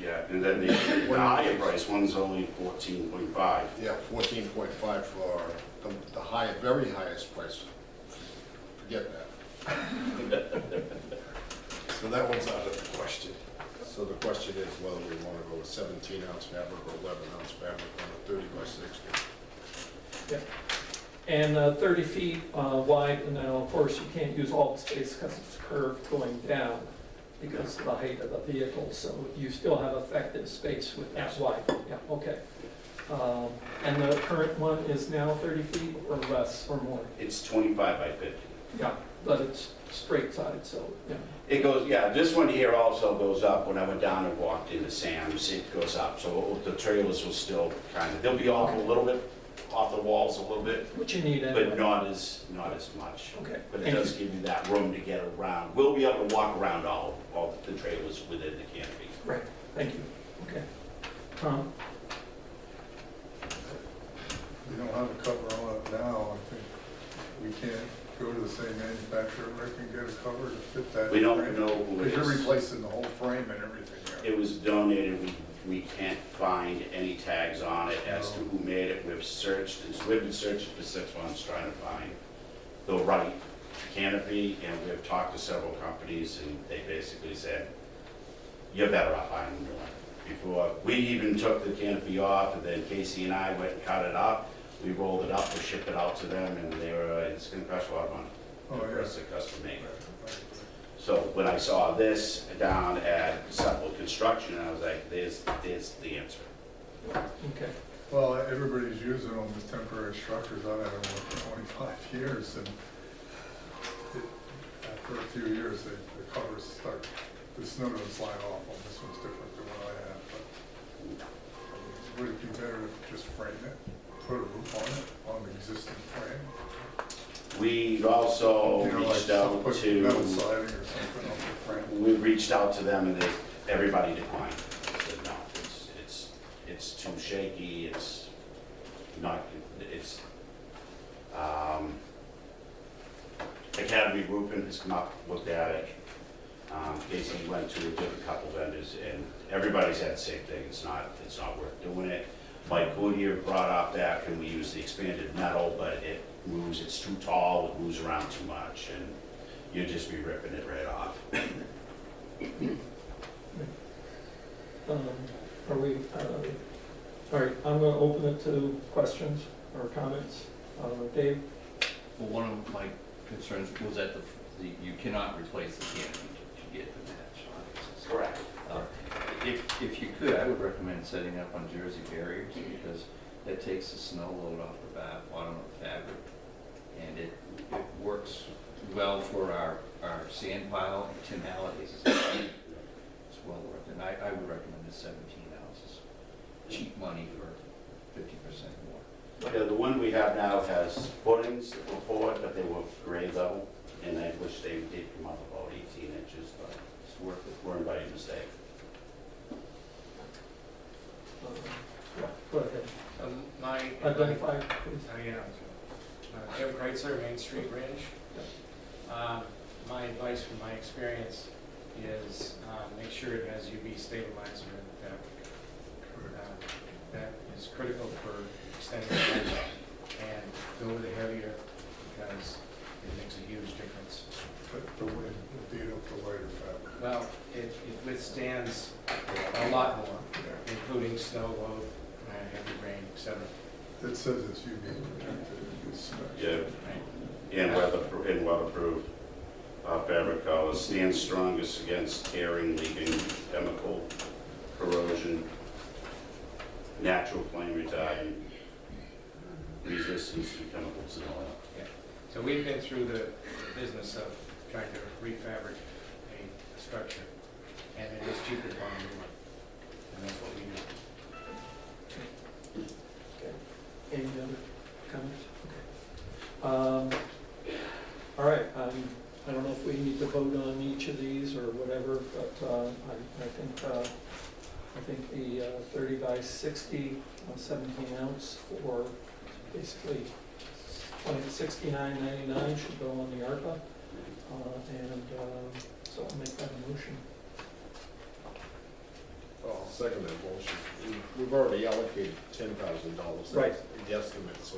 Yeah, and then the higher price one's only 14.5. Yeah, 14.5 for the high, very highest price. Forget that. So that one's out of the question. So the question is whether we want to go with 17 ounce fabric or 11 ounce fabric on a 30 by 60. Yeah. And 30 feet wide, and now of course you can't use all the space because it's curved going down because of the height of the vehicle, so you still have effective space with that wide. Yeah, okay. And the current one is now 30 feet or less or more? It's 25 by 50. Yeah, but it's straight side, so, yeah. It goes, yeah, this one here also goes up. When I went down and walked into Sam's, it goes up. So the trailers will still kind of, they'll be off a little bit, off the walls a little bit, What you need anyway. but not as much. Okay. But it Thank does give you that room to get around. We'll be able to walk around all the trailers within the canopy. Right, thank you. Okay. Tom? You don't have a cover on it now, I think donated, we can't find any tags on it as to who made it. We've been searching for 6 months trying to find the right canopy, and we've talked to several companies, and they basically said, you're better off buying a new one. Before, we even took the canopy off, and then Casey and I went and cut it up. We rolled it up, we shipped it out to them, and it's gonna cost a lot of money. For us to custom make. So when I saw this down at Supple Construction, I was like, there's the answer. Okay. Well, everybody's using them as temporary structures. I've had them for 25 years, and after a few years, the covers start, the snow doesn't slide off them. This one's different than what I have, but would it be better to just frame it, put a roof on the existing frame? We also reached out put to, metal siding or something on the frame? we reached out to them, and everybody declined. They said, no, it's too shaky, it's not, Academy Roofing has come up, looked at it. Casey went to a different couple vendors, and everybody's had the same thing, it's not worth doing it. Mike Goodyear brought up that, can we use the expanded metal, but it moves, it's too tall, it moves around too much, and you'd just be ripping it right off. Are we, all right, I'm gonna open it to questions or comments. Dave? Well, one of my concerns was that you cannot replace the canopy to get the match on it. Correct. If you could, I would recommend setting up on Jersey barriers, because that takes the snow load off the bottom of the fabric, and it works well for our sand pile and tonalities. It's well worth it. And I would recommend the 17 ounces. Cheap money for 50% more. Yeah, the one we have now has footings that were poured, but they were grade level, and I wish they did come up about 18 inches, but it's worth it. We're anybody's mistake. Yeah, go ahead. Identify, please. Jim Kreitzer, Main Street, Rindge. My advice from my experience is make sure it has UV stabilizer in the fabric. That is critical for extending the life, and go with it heavier because it makes a huge difference. But the wind will beat up the lighter fabric. Well, it withstands a lot more, including snow load, heavy rain, etc. It says it's UV protected. Yeah, and weatherproof. Fabric color stands strongest against tearing, leaking, chemical corrosion, natural flame retardant, resistance to chemicals and oil. Yeah. So we've been through the business of trying to refabricate a structure, and it is cheaper to buy a new one, and that's what we do. Any other comments? Okay. All right, I don't know if we need to vote on each of these or whatever, but I think the 30 by 60, 17 ounce for basically $69.99 should go on the ARPA, and so I'll make that a motion. I'll second that motion. We've already allocated $10,000. Right. The estimate, so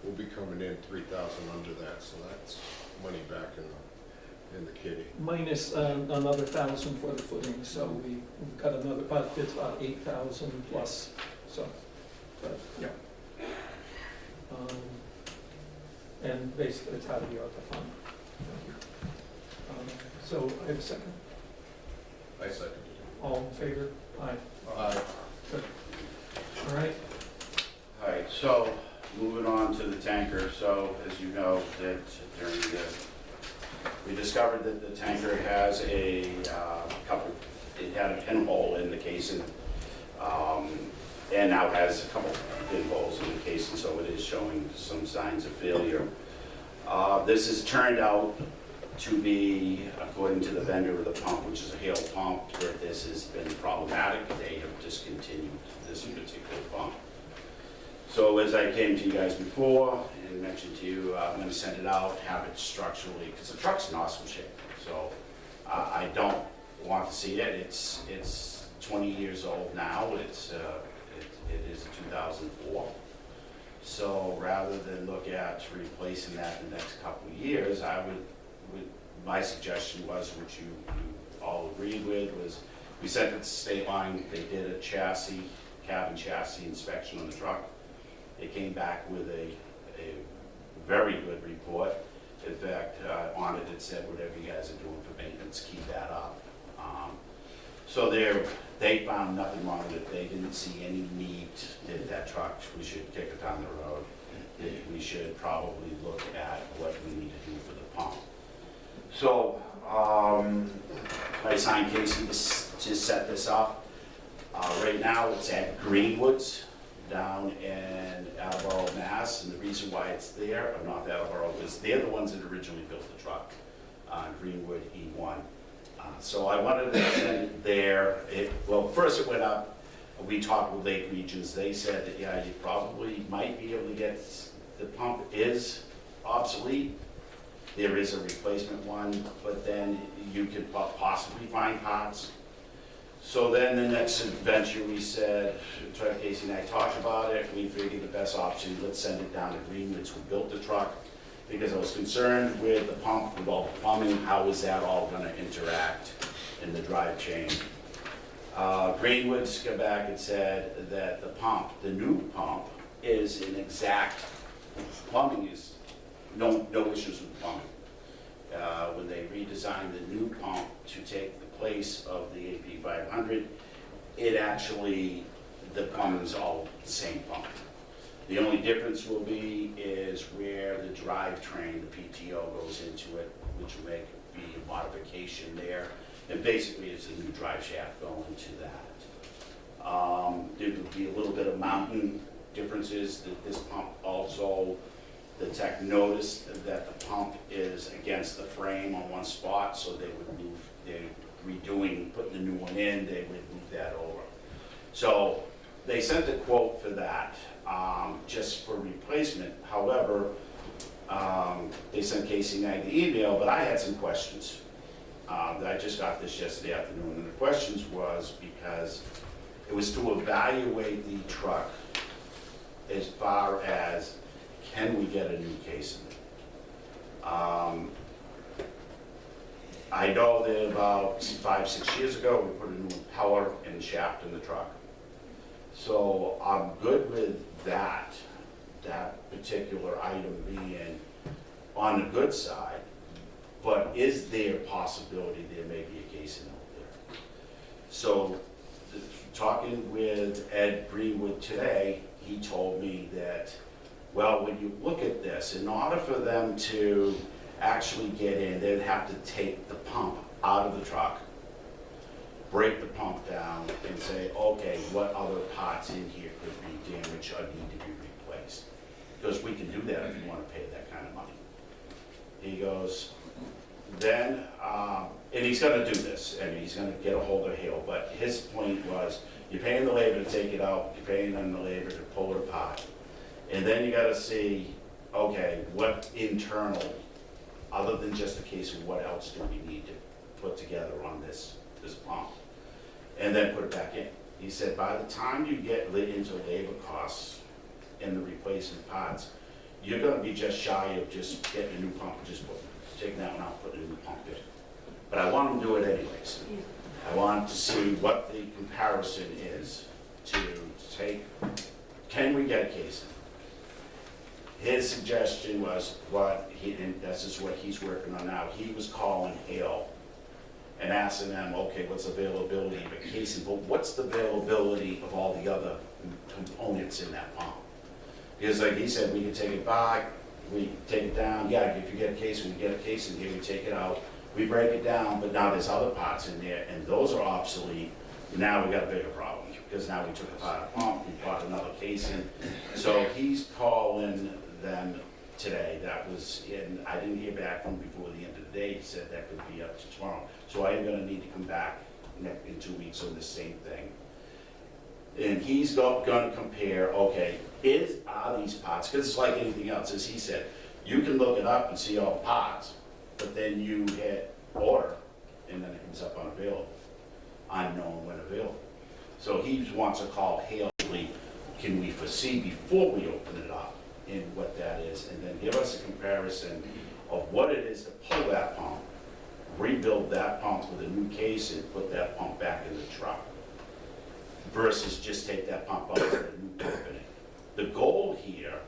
we'll be coming in 3,000 under that, so that's money back in the kitty. Minus another 1,000 for the footing, so we've got another, but it's about 8,000 plus, so, but, yeah. And basically it's out of the ARPA fund. So I have a second. I second. All in favor? Aye. Aye. Good. All right. All right, so moving on to the tanker. So as you know, that we discovered that the tanker has it had a pinhole in the casing, and now has a couple pinholes in the casing, so it is showing some signs of failure. This has turned out to be, according to the vendor of the pump, which is a Hale pump, where this has been problematic. They have discontinued this particular pump. So as I came to you guys before and mentioned to you, I'm going to send it out, have it structurally, because the truck's in awesome shape. So I don't want to see it. It's 20 years old now. It is 2004. So rather than look at replacing that in the next couple of years, my suggestion was, which you all agreed with, was we sent it to State Line. They did a cabin chassis inspection on the truck. It came back with a very good report. In fact, on it, it said, whatever you guys are doing for maintenance, keep that up. So they found nothing wrong with it. They didn't see any need in that truck. We should kick it down the road. We should probably look at what we need to do for the pump. So I signed Casey to set this up. Right now it's at Greenwoods down in Attleboro, Mass. And the reason why it's there, or not Attleboro, is they're the ones that originally built the truck, Greenwood E1. So I wanted to send it there. Well, first it went up. We talked with Lake Regions. They said that, yeah, you probably might be able to get, the pump is obsolete. There is a replacement one, but then you could possibly find parts. So then the next adventure, we said, Casey and I talked about it. We figured the best option, let's send it down to Greenwoods, who built the truck. Because I was concerned with the pump, with all the plumbing, how is that all gonna interact in the drive chain? Greenwoods came back and said that the pump, the new pump, is an exact, plumbing is, no issues with the plumbing. When they redesigned the new pump to take the place of the AP 500, it actually, the plumbing is all the same pump. The only difference will be is where the drivetrain, the PTO, goes into it, which will be a modification there. And basically, it's a new drive shaft going to that. There will be a little bit of mounting differences. That this pump also, the tech noticed that the pump is against the frame on one spot, so they would move, they're redoing, putting the new one in, they would move that over. So they sent a quote for that. Just for replacement. However, they sent Casey and I the email, but I had some questions. I just got this yesterday afternoon, and the questions was because it was to evaluate the truck as far as, can we get a new casing? I know that about 5-6 years ago, we put a new impeller and shaft in the truck. So I'm good with that particular item being on the good side, but is there a possibility there may be a casing out there? So talking with Ed Greenwood today, he told me that, well, when you look at this, in order for them to actually get in, they'd have to take the pump out of the truck, break the pump down, and say, okay, what other parts in here could be damaged or need to be replaced? Because we can do that if you want to pay that kind of money. He goes, then, and he's gonna do this, and he's gonna get a hold of Hale, but his point was, you're paying the labor to take it out, you're paying them the labor to pull it apart. And then you gotta see, okay, what internal, other than just a case of what else do we need to put together on this pump? And then put it back in. He said, by the time you get into labor costs and the replacement parts, you're gonna be just shy of just getting a new pump, just taking that one out, putting a new pump in. But I want him to do it anyways. I want to see what the comparison is to take, can we get a casing? His suggestion was, and this is what he's working on now, he was calling Hale and asking them, okay, what's availability of a casing, but what's the availability of all the other components in that pump? Because like he said, we can take it back, we take it down, yeah, if you get a casing, we get a casing, here we take it out, we break it down, but now there's other parts in there, and those are obsolete. Now we got a bigger problem, because now we took apart a pump, we bought another casing. So he's calling them today. That was in, I didn't hear back from him before the end of the day. He said that could be up to tomorrow. So I am gonna need to come back in 2 weeks on the same thing. And he's gonna compare, okay, are these parts, because it's like anything else, as he said, you can look it up and see all the parts, but then you hit order, and then it comes up unavailable, unknown when available. So he wants to call Haley, can we foresee before we open it up and what that is, and then give us a comparison of what it is to pull that pump, rebuild that pump with a new case and put that pump back in the truck, versus just take that pump out with a new company. The goal here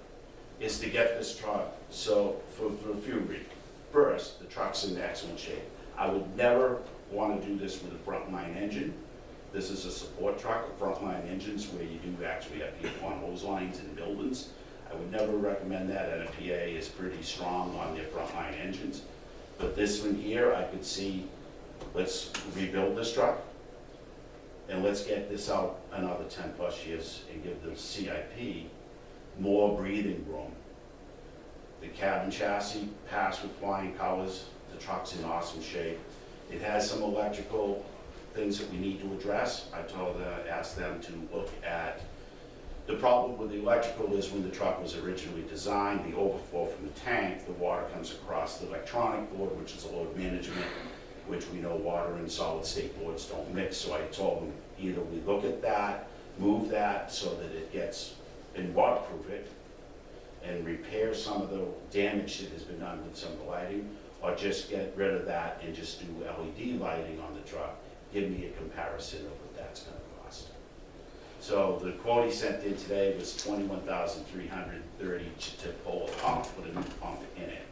is to get this truck, so for a few reasons. First, the truck's in excellent shape. I would never want to do this with a frontline engine. This is a support truck. Frontline engines where you do actually have people on hose lines in buildings. I would never recommend that. NFPA is pretty strong on their frontline engines. But this one here, I could see, let's rebuild this truck and let's get this out another 10 plus years and give the CIP more breathing room. The cabin chassis passed with flying colors. The truck's in awesome shape. It has some electrical things that we need to address. I asked them to look at, the problem with the electrical is when the truck was originally designed, the overflow from the tank, the water comes across the electronic board, which is a load management, which we know water and solid state boards don't mix. So I told them either we look at that, move that so that it gets, and waterproof it, and repair some of the damage that has been done with some of the lighting, or just get rid of that and just do LED lighting on the truck. Give me a comparison of what that's going to cost. So the quote he sent in today was $21,330 to pull a pump, put a new pump in it.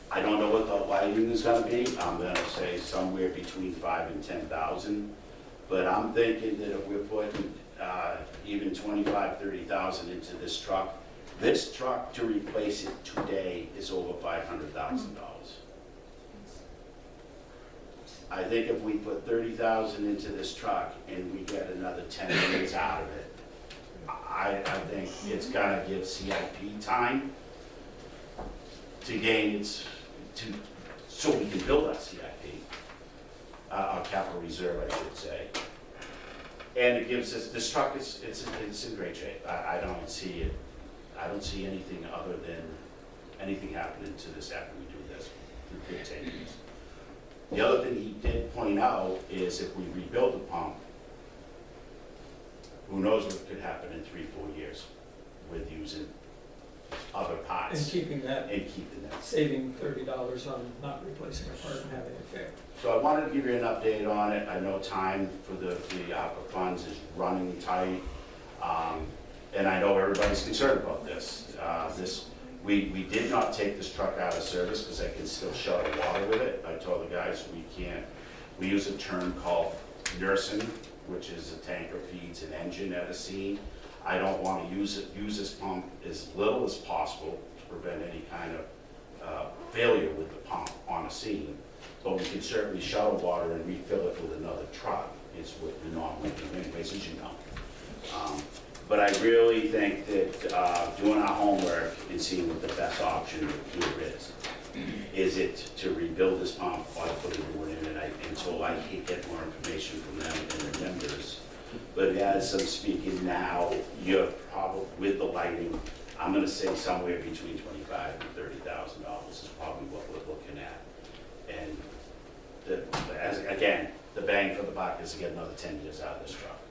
I don't know what the lighting is going to be. I'm going to say somewhere between $5,000 and $10,000. But I'm thinking that if we're putting even $25,000, $30,000 into this truck to replace it today is over $500,000. I think if we put $30,000 into this truck and we get another 10 years out of it, I think it's gonna give CIP time to gain so we can build our CIP, our capital reserve, I should say. And it gives us, this truck it's in great shape. I don't see it, I don't see anything other than anything happening to this after we do this for 10 years. The other thing he did point out is if we rebuild the pump, who knows what could happen in 3-4 years with using other parts. And keeping that. And keeping that. Saving $30 on not replacing a part and having it fair. So I wanted to give you an update on it. I know time for the ARPA funds is running tight. And I know everybody's concerned about this. We did not take this truck out of service because I can still shuttle water with it. I told the guys we use a term called nursing, which is a tanker feeds an engine at a scene. I don't want to use this pump as little as possible to prevent any kind of failure with the pump on a scene. But we can certainly shuttle water and refill it with another truck. It's what we normally do anyways, as you know. But I really think that doing our homework and seeing what the best option here is it to rebuild this pump or put a new one in it until I can get more information from them and their members. But as I'm speaking now, you're probably, with the lighting, I'm gonna say somewhere between $25,000 and $30,000 is probably what we're looking at. And again, the bang for the buck is to get another 10 years out of this truck.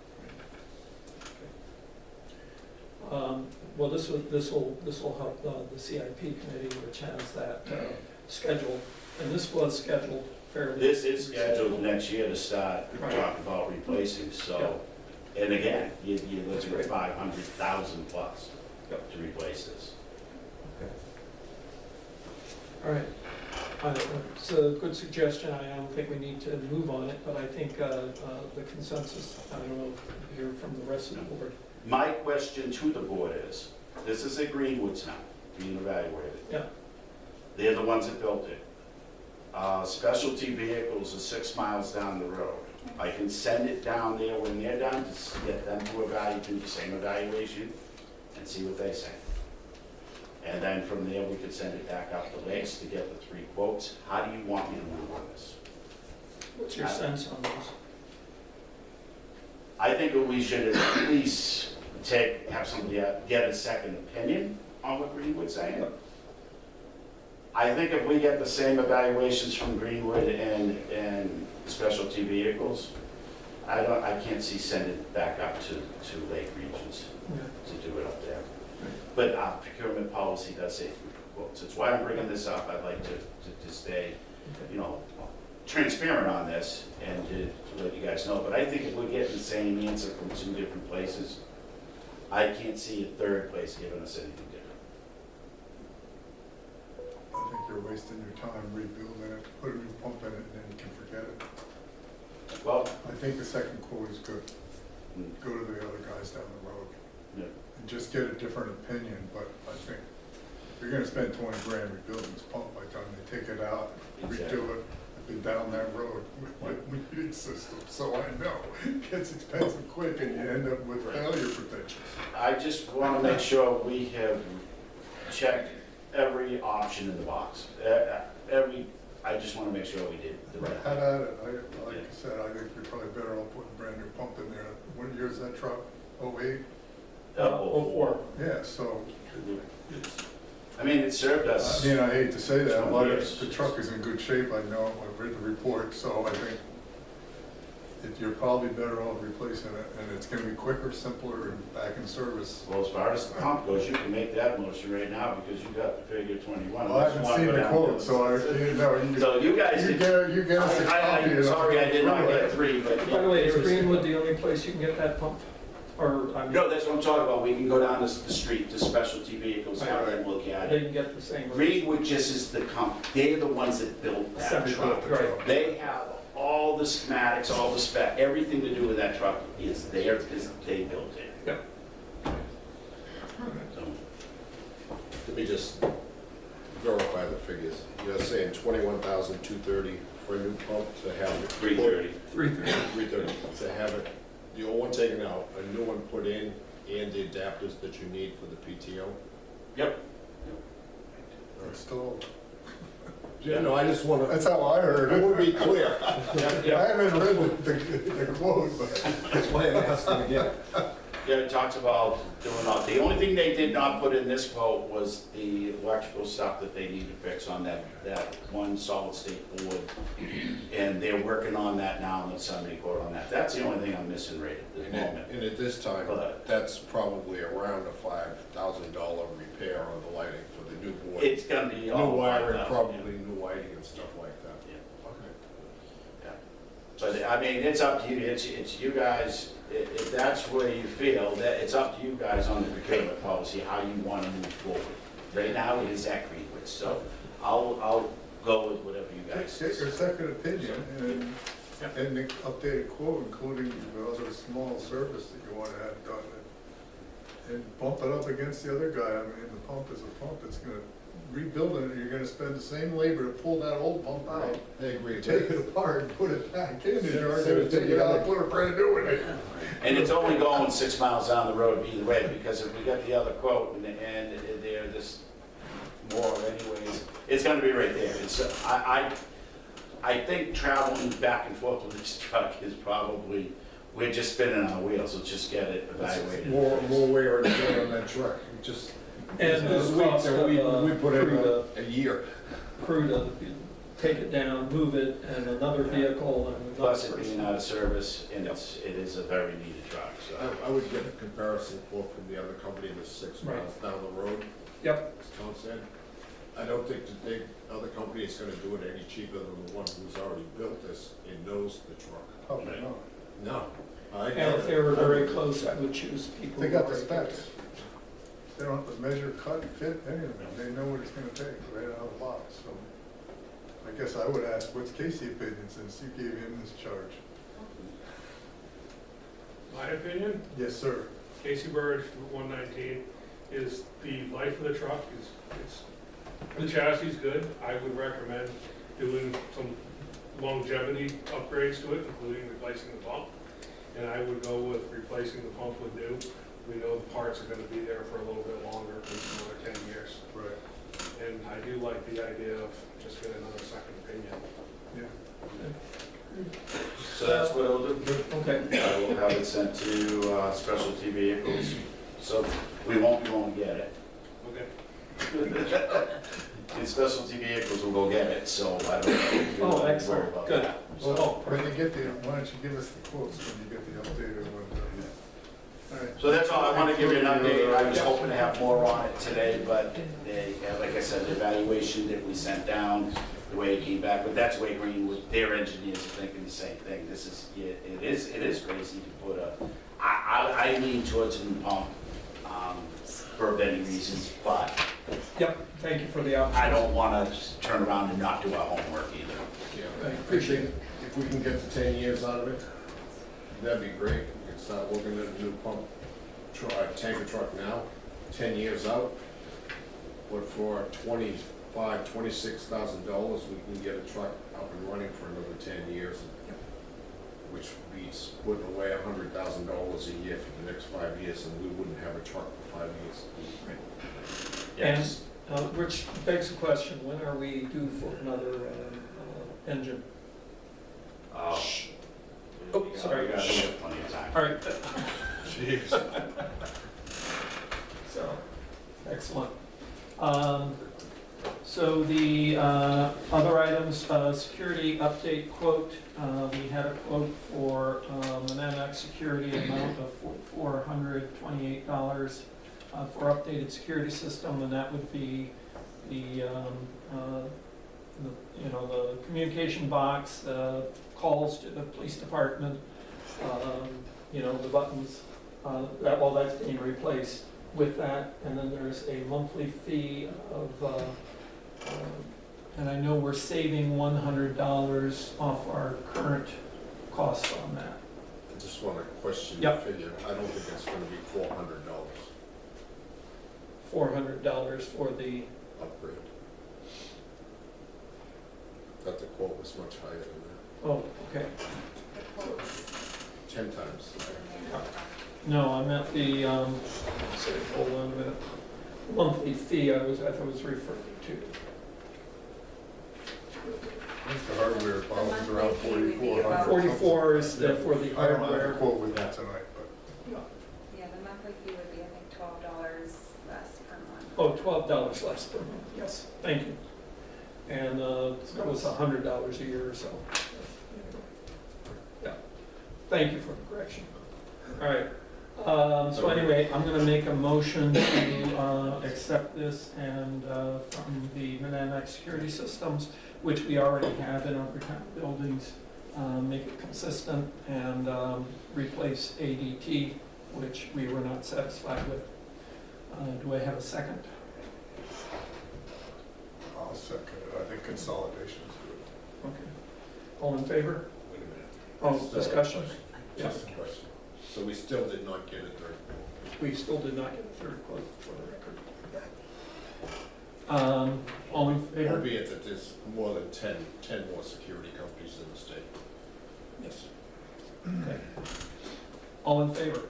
Well, this will help the CIP committee, which has that scheduled, and this was scheduled fairly. This is scheduled next year to start talking about replacing. So, and again, you're looking at $500,000 plus to replace this. Okay. All right. It's a good suggestion. I don't think we need to move on it, but I think the consensus, I don't know, hear from the rest of the board. My question to the board is, this is at Greenwoods now, being evaluated. Yeah. They're the ones that built it. Specialty vehicles are 6 miles down the road. I can send it down there when they're done to get them to do the same evaluation and see what they say. And then from there, we could send it back up the list to get the 3 quotes. How do you want me to move on this? What's your sense on those? I think that we should at least have somebody get a second opinion on what Greenwood's saying. I think if we get the same evaluations from Greenwood and specialty vehicles, I can't see sending it back up to Lake Regions to do it up there. But our procurement policy does say through quotes. That's why I'm bringing this up. I'd like to stay, you know, transparent on this and to let you guys know. But I think if we're getting the same answer from two different places, I can't see a third place giving us anything different. I think you're wasting your time rebuilding it, put a new pump in it, and then you can forget it. Well, I think the second quote is good. Go to the other guys down the road. Yeah. And just get a different opinion, but I think if you're gonna spend 20 grand rebuilding this pump by the time they take it out, Exactly. redo it. I've been down that road with my heating system, so I know it gets expensive quick and you end up with failure protection. I just want to make sure we have checked every option in the box. I just want to make sure we did the right Had thing. at it, like I said, I think you're probably better off putting a brand new pump in there. What year is that truck? 08? 04. Yeah, so, I mean, it served us. I mean, I hate to say that, 20 but years. the truck is in good shape, I know, I've read the report, so I think you're probably better off replacing it, and it's gonna be quicker, simpler, and back in service. Well, as far as the pump goes, you can make that motion right now because you got the figure 21. Well, I haven't seen the quote, so So you guys, you get us a copy. I'm sorry I did not get 3, but. By the way, is Greenwood the only place you can get that pump? Or, I mean, No, that's what I'm talking about. We can go down the street to specialty vehicles, have them look at they it. can get the same. Greenwood just is the company, they're the ones that built that truck. Right. They have all the schematics, all the spec, everything to do with that truck is there because they built it. Yep. So, Let me just verify the figures. You're saying 21,230 for a new pump to have it. 330. 330, to have it, the old one taken out, a new one put in, and the adapters that you need for the PTO? Yep. Installed. Yeah, no, I just want to, That's how I heard I it. want to be clear. I haven't read the quote, but. That's why I'm asking again. Yeah, it talks about doing all, the only thing they did not put in this quote was the electrical stuff that they need to fix on that one solid state board. And they're working on that now, and they'll send me a quote on that. That's the only thing I'm missing right at this moment. And at this time, But- that's probably around a $5,000 repair on the lighting for the new board. It's gonna be New all wiring, 5,000, probably new lighting and stuff like that. yeah. Okay. But, I mean, it's up to you, it's you guys, if that's where you feel, that it's up to you guys on the procurement policy, how you want to move forward. Right now, it is at Greenwood, so I'll go with whatever you guys. Take your second opinion and the updated quote, including the other small service that you want to have done. And bump it up against the other guy. I mean, the pump is a pump. It's gonna, rebuilding it, you're gonna spend the same labor to pull that old pump out. I agree. Take it apart and put it back in, and you're gonna take it out and put a brand new in it. And it's only going 6 miles down the road either way, because if we get the other quote and they're just more anyways, it's gonna be right there. It's, I think traveling back and forth with this truck is probably, we're just spinning our wheels. Let's just get it evaluated. More wear and tear on that truck. It just, And this the week, cost that of we put in crew a year. to take it down, move it, and another vehicle, and another Plus it person. being out of service, and it is a very needed truck, so. I would get a comparison quote from the other company that's 6 Right. miles down the road. Yep. As Tom said, I don't think the other company is gonna do it any cheaper than the one who's already built this and knows the truck. Probably not. No. I And if they were very close, I would choose people. They who got the were very specs. They don't have to measure, cut, fit, anything. They know what it's gonna take right out of the box, so. I guess I would ask, what's Casey's opinion since you gave him this charge? My opinion, Yes, sir. Casey Burge, Route 119, is the life of the truck is the chassis is good. I would recommend doing some longevity upgrades to it, including replacing the pump. And I would go with replacing the pump with new. We know the parts are going to be there for a little bit longer, maybe another 10 years. Right. And I do like the idea of just getting another second opinion. Yeah. So that's what I'll do. Okay. I will have it sent to specialty vehicles, so we won't get it. Okay. and specialty vehicles will go get it, so I don't know. Oh, excellent, good. Well, when you get the, why don't you give us the quotes when you get the updated one? All right. So that's all, I want to give you an update. I was hoping to have more on it today, but they, like I said, the evaluation that we sent down, the way it came back, but that's the way Greenwood, their engineers are thinking the same thing. This is, it is crazy to put a, I lean towards a new pump, for many reasons, but Yep, thank you for the option. I don't want to turn around and not do our homework either. Yeah. I appreciate it. If we can get the 10 years out of it, that'd be great. We can start looking at a new pump, tanker truck now, 10 years out. But for $25,000, $26,000, we can get a truck up and running for another 10 years, which beats putting away $100,000 a year for the next 5 years, and we wouldn't have a truck for 5 years. Yes. And, which begs the question, when are we due for another engine? Oh, sorry. We got plenty of time. All right. Jeez. So, excellent. So the other items, security update quote, we had a quote for an security amount of $428 for updated security system, and that would be the the communication box, calls to the police department, the buttons, all that's being replaced with that, and then there's a monthly fee of, and I know we're saving $100 off our current cost on that. I just want to question Yep. the figure. I don't think it's going to be $400 $400 for the, upgrade. Thought the quote was much higher than that. oh, okay. 10 times. No, I meant the, sorry, hold on a minute. Monthly fee I thought was referring to. I think the hardware probably is around 4,400. 44 is for the I don't have hardware. a quote with that tonight, but. Yeah, the monthly fee would be, I think, $12 less per month. Oh, $12 less per month, yes, thank you. And it was $100 a year or so. Yeah, thank you for the correction. All right, so anyway, I'm gonna make a motion to accept this and from the Mananac Security Systems, which we already have in other town buildings, make it consistent and replace ADT, which we were not satisfied with. Do I have a second? I'll second it. I think consolidation is good. Okay. All in favor? Wait a minute. Oh, Just a discussion? question. Just a question. So we still did not get a third quote? We still did not get a third quote for the record. All in favor? Albeit that there's more than 10 more security companies in the state. Yes. Okay. All in favor?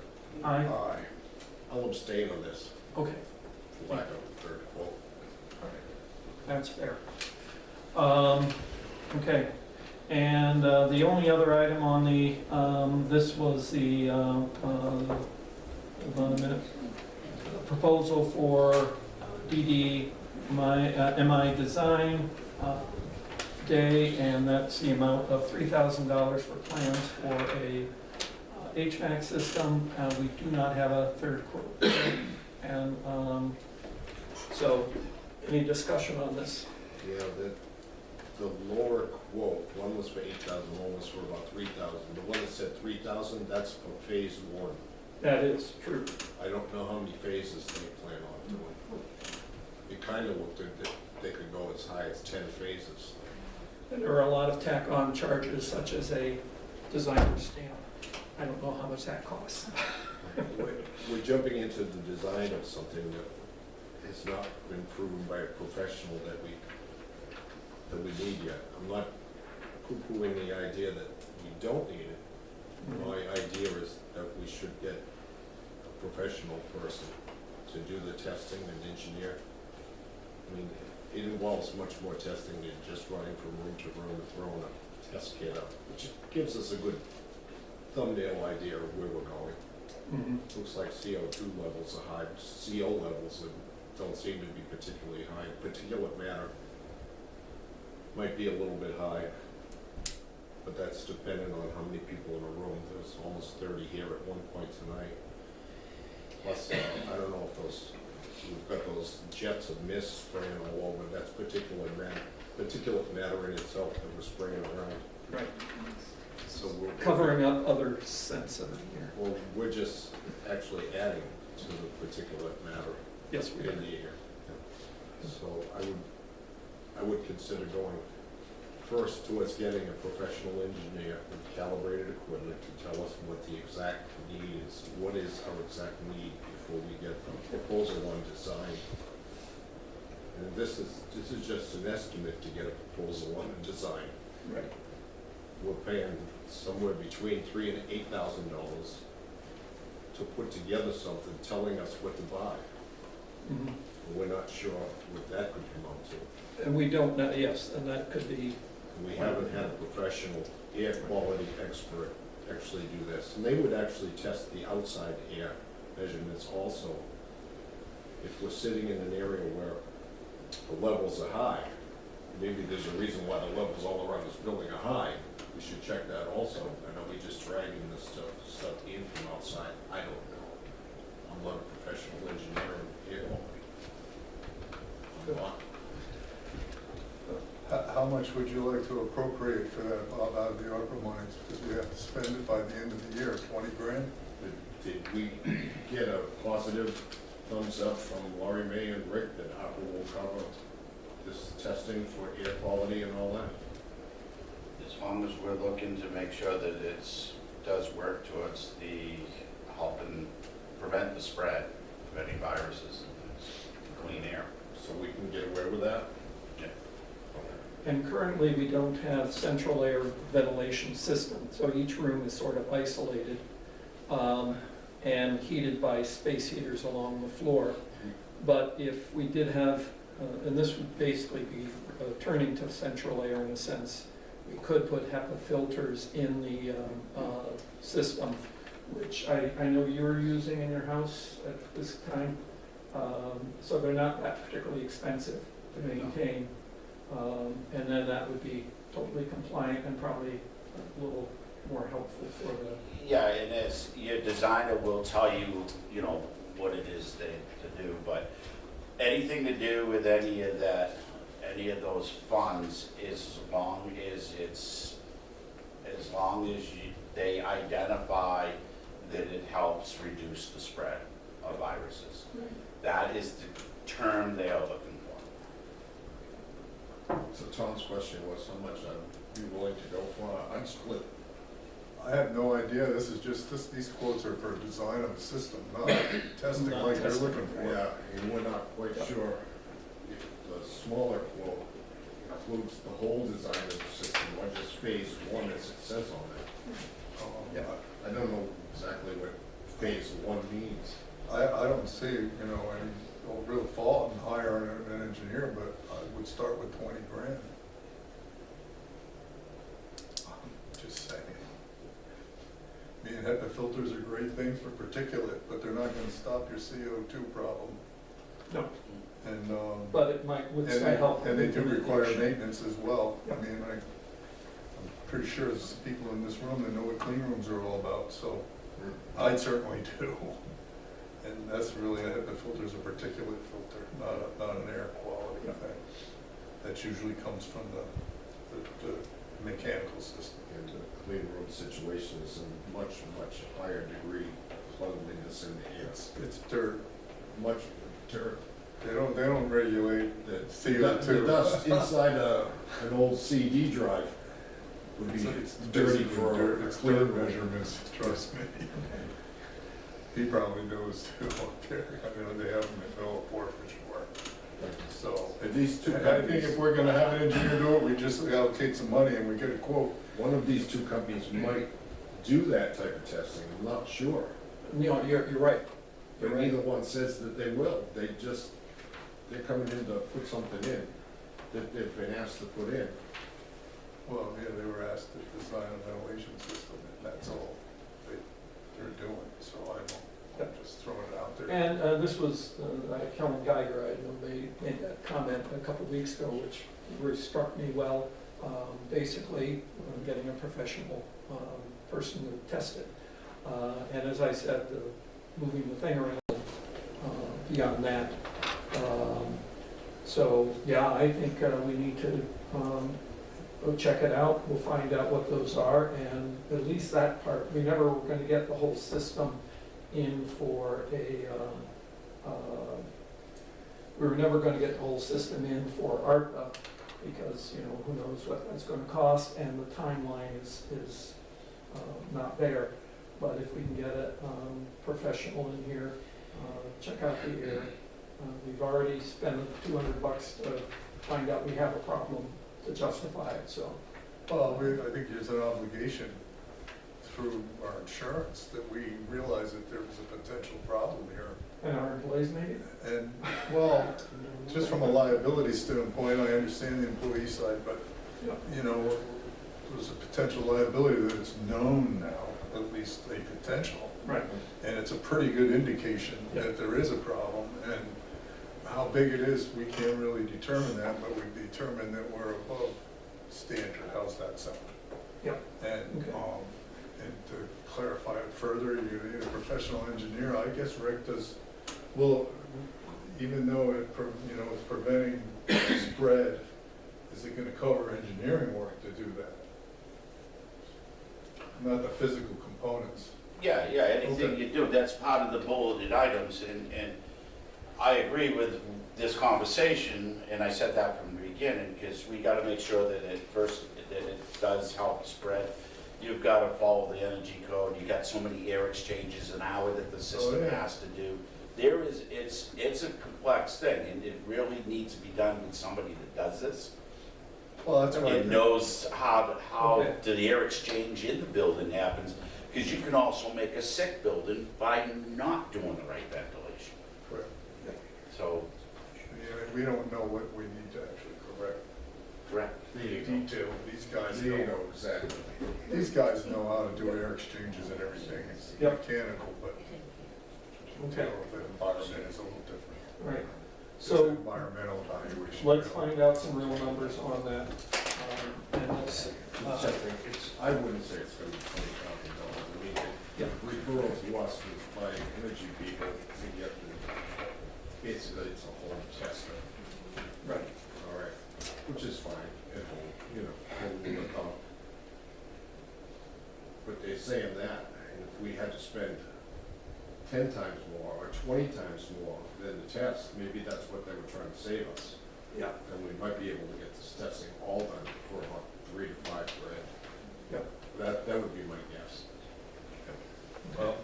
Aye. Aye. I'll abstain on this, Okay, for lack of a third quote. that's fair. Okay, and the only other item on the, this was the, hold on a minute, proposal for DD MI Design Day, and that's the amount of $3,000 for plans for a HVAC system. We do not have a third quote. And so, any discussion on this? Yeah, the lower quote, one was for 8,000, one was for about 3,000. The one that said 3,000, that's for phase one. That is true. I don't know how many phases they plan on doing. It kind of looked like they could go as high as 10 phases. And there are a lot of tack-on charges, such as a designer stamp. I don't know how much that costs. We're jumping into the design of something that has not been proven by a professional that we need yet. I'm not poo-pooing the idea that we don't need it. My idea is that we should get a professional person to do the testing and engineer. I mean, it involves much more testing than just running from room to room and throwing a test kit up, which gives us a good thumbnail idea of where we're going. Looks like CO2 levels are high, CO levels are don't seem to be particularly high. Particulate matter might be a little bit high, but that's dependent on how many people in a room. There's almost 30 here at one point tonight. Plus, I don't know if we've got those jets of mist spraying all over. That's particulate matter in itself that we're spraying around. Right. So we're Covering up other scents in here. Well, we're just actually adding to the particulate matter Yes, we in are. the air. So I would consider going first towards getting a professional engineer with calibrated equipment to tell us what the exact need is. What is our exact need before we get the proposal on design? And this is just an estimate to get a proposal on a design. Right. We're paying somewhere between $3,000 and $8,000 to put together something telling us what to buy. Mhm. We're not sure what that could come out to. And we don't know, yes, and that could be, We haven't had a professional air quality expert actually do this. And they would actually test the outside air measurements also. If we're sitting in an area where the levels are high, maybe there's a reason why the levels all around this building are high. We should check that also. I know we just dragging this stuff in from outside. I don't know. I'm not a professional engineer in air quality. I'm not. How much would you like to appropriate for that out of the ARPA monies? Because we have to spend it by the end of the year, 20 grand? Did we get a positive thumbs up from Laurie May and Rick that ARPA will cover this testing for air quality and all that? As long as we're looking to make sure that it does work towards the helping prevent the spread of any viruses and clean air. So we can get away with that? Yeah. and currently we don't have central air ventilation system, so each room is sort of isolated and heated by space heaters along the floor. But if we did have, and this would basically be turning to central air in a sense, we could put HEPA filters in the system, which I know you're using in your house at this time. So they're not that particularly expensive to maintain. And then that would be totally compliant and probably a little more helpful for the... Yeah, and as your designer will tell you, you know, what it is to do, but anything to do with any of that, any of those funds, is as long as they identify that it helps reduce the spread of viruses. Right. That is the term they are looking for. So Tom's question was how much I'd be willing to go for. I'd split. I have no idea. This is just, these quotes are for design of a system, not testing Not like they're testing. looking for. Yeah, and we're not quite sure if the smaller quote includes the whole design of the system or just phase one as it says on it. Yeah. I don't know exactly what phase one means. I don't see, you know, any real fault in hiring an engineer, but I would start with 20 grand. Just saying. I mean, HEPA filters are great things for particulate, but they're not gonna stop your CO2 problem. No, And, but it might, would say help. and they do require maintenance as well. Yeah. I mean, I'm pretty sure there's people in this room that know what clean rooms are all about, so I certainly do. And that's really, a HEPA filter is a particulate filter, not an air quality thing. That usually comes from the mechanical system. And the clean room situation is a much, much higher degree of cleanliness in the air. It's dirt. Much dirt. They don't regulate The CO2. the dust inside an old CD drive would be It's dirty basically for dirt. a It's clean dirt room. measurements, trust me. He probably knows too up there. I mean, they have him at Millport for sure. So, And these two I think companies, if we're gonna have an engineer do it, we just allocate some money and we get a quote. one of these two companies might do that type of testing, I'm not sure. No, you're right. You're But right. neither one says that they will. They're coming in to put something in that they've been asked to put in. Well, yeah, they were asked to design a ventilation system, and that's all they're doing, so I'm just throwing it out there. And this was Kellen Geiger, I know made that comment a couple of weeks ago, which really struck me well. Basically, getting a professional person to test it. And as I said, moving the thing around beyond that. So, yeah, I think we need to go check it out. We'll find out what those are, and at least that part, we never were going to get the whole system in for we were never going to get the whole system in for ARPA because, you know, who knows what that's going to cost, and the timeline is not there. But if we can get a professional in here, check out the air. We've already spent $200 to find out we have a problem to justify it, so. Well, I think there's an obligation through our insurance that we realize that there was a potential problem here. And our employees maybe? And, well, just from a liability standpoint, I understand the employee side, but, you know, there's a potential liability that it's known now, at least a potential. Right. And it's a pretty good indication that there is a problem, and how big it is, we can't really determine that, but we determine that we're above standard. How's that sound? Yep. And, and to clarify it further, you need a professional engineer. I guess Rick does, well, even though it, you know, it's preventing spread, is it gonna cover engineering work to do that? Not the physical components. Yeah, anything you do, that's part of the bulleted items, and I agree with this conversation, and I said that from the beginning, because we gotta make sure that it does help spread. You've gotta follow the energy code, you got so many air exchanges an hour that the system has to do. It's a complex thing, and it really needs to be done with somebody that does this. Well, that's right. It knows how the air exchange in the building happens, because you can also make a sick building by not doing the right ventilation. Correct. So. Yeah, we don't know what we need to actually correct. Correct. Detail, these guys know exactly. These guys know how to do air exchanges and everything. It's mechanical, but the environment is a little different. Right. It's So environmental evaluation. let's find out some real numbers on that. And let's, I wouldn't say it's gonna be $20,000. I mean, referral to us was by energy people, we get the, basically it's a home tester. right. All right, which is fine, it'll, you know, it'll come. But they're saying that, and if we had to spend 10 times more or 20 times more than the test, maybe that's what they were trying to save us. Yeah. And we might be able to get this testing all done for about $3 to $5 grand. Yep. That would be my guess. Well,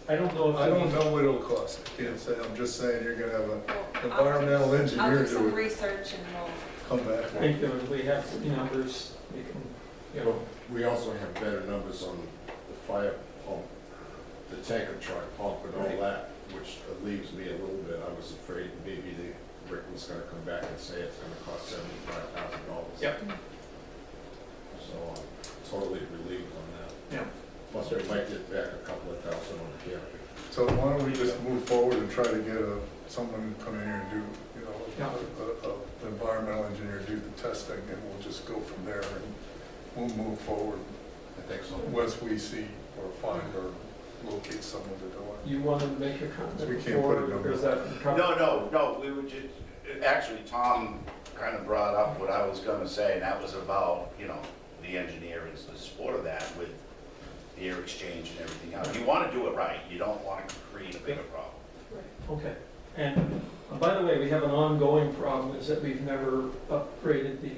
I don't know if I don't know what it'll cost. I can't say. I'm just saying you're gonna have an environmental engineer I'll do do some it. research and we'll. Come back. I think that if we have some numbers, we can, you know. We also have better numbers on the fire pump, the tanker truck pump and all that, which relieves me a little bit. I was afraid maybe Rick was gonna come back and say it's gonna cost $75,000. Yep. So I'm totally relieved on that. Yeah. Plus we might get back a couple of thousand on the camera. So why don't we just move forward and try to get someone to come in here and do, you know, an environmental engineer do the testing, and we'll just go from there, and we'll move forward. I think so. Once we see or find or locate someone to do it. You want to make a comment We can't before, put a number. or is that covered? No, we were just, actually, Tom kind of brought up what I was gonna say, and that was about, you know, the engineering, the support of that with the air exchange and everything else. You wanna do it right, you don't wanna create a bigger problem. Okay. And by the way, we have an ongoing problem, is that we've never upgraded the